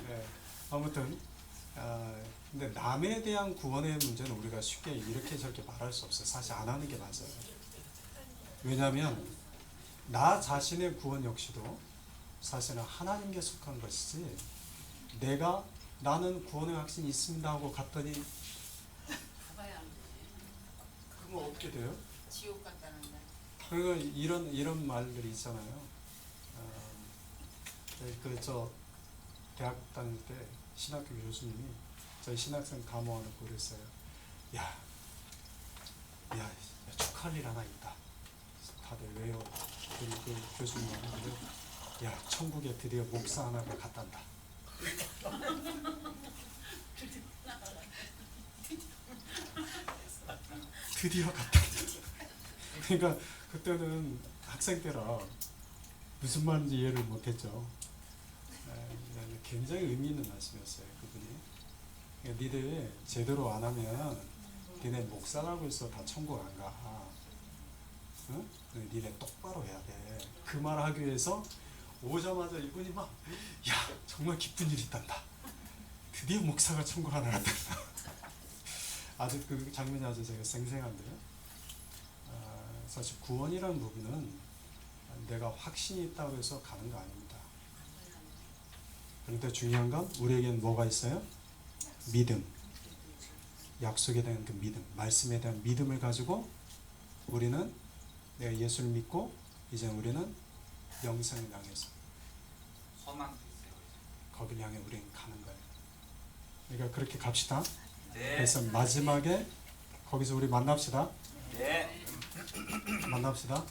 네, 아무튼 근데 남에 대한 구원의 문제는 우리가 쉽게 이렇게 저렇게 말할 수 없어요. 사실 안 하는 게 맞아요. 왜냐하면 나 자신의 구원 역시도 사실은 하나님께 속한 것이지, 나는 구원의 확신이 있습니다 하고 갔더니 가봐야 안 되지. 그러면 어떻게 돼요? 지옥 갔다는 날. 그러니까 이런 말들이 있잖아요. 저 대학 다닐 때 신학교 교수님이 저희 신학생 감호하놓고 그랬어요. 야, 축하할 일 하나 있다. 다들 왜요? 그 교수님 하는데, 야, 천국에 드디어 목사 하나가 갔단다. 드디어 갔다. 그러니까 그때는 학생 때라 무슨 말인지 이해를 못했죠. 굉장히 의미 있는 말씀이었어요, 그분이. 그러니까 니들 제대로 안 하면 니네 목사라고 해서 다 천국 안 가. 응? 니네 똑바로 해야 돼. 그 말 하기 위해서 오자마자 이분이 막, 야, 정말 기쁜 일이 있단다. 드디어 목사가 천국 하나 갔단다. 아직 그 장면이 아주 제가 생생한데요. 사실 구원이라는 부분은 내가 확신이 있다고 해서 가는 거 아닙니다. 그런데 중요한 건 우리에게는 뭐가 있어요? 믿음. 약속에 대한 그 믿음, 말씀에 대한 믿음을 가지고 우리는 내가 예수를 믿고 이제 우리는 영생을 향해서 소망도 있어요. 거길 향해 우리는 가는 거예요. 그러니까 그렇게 갑시다. 네. 그래서 마지막에 거기서 우리 만납시다. 네. 만납시다.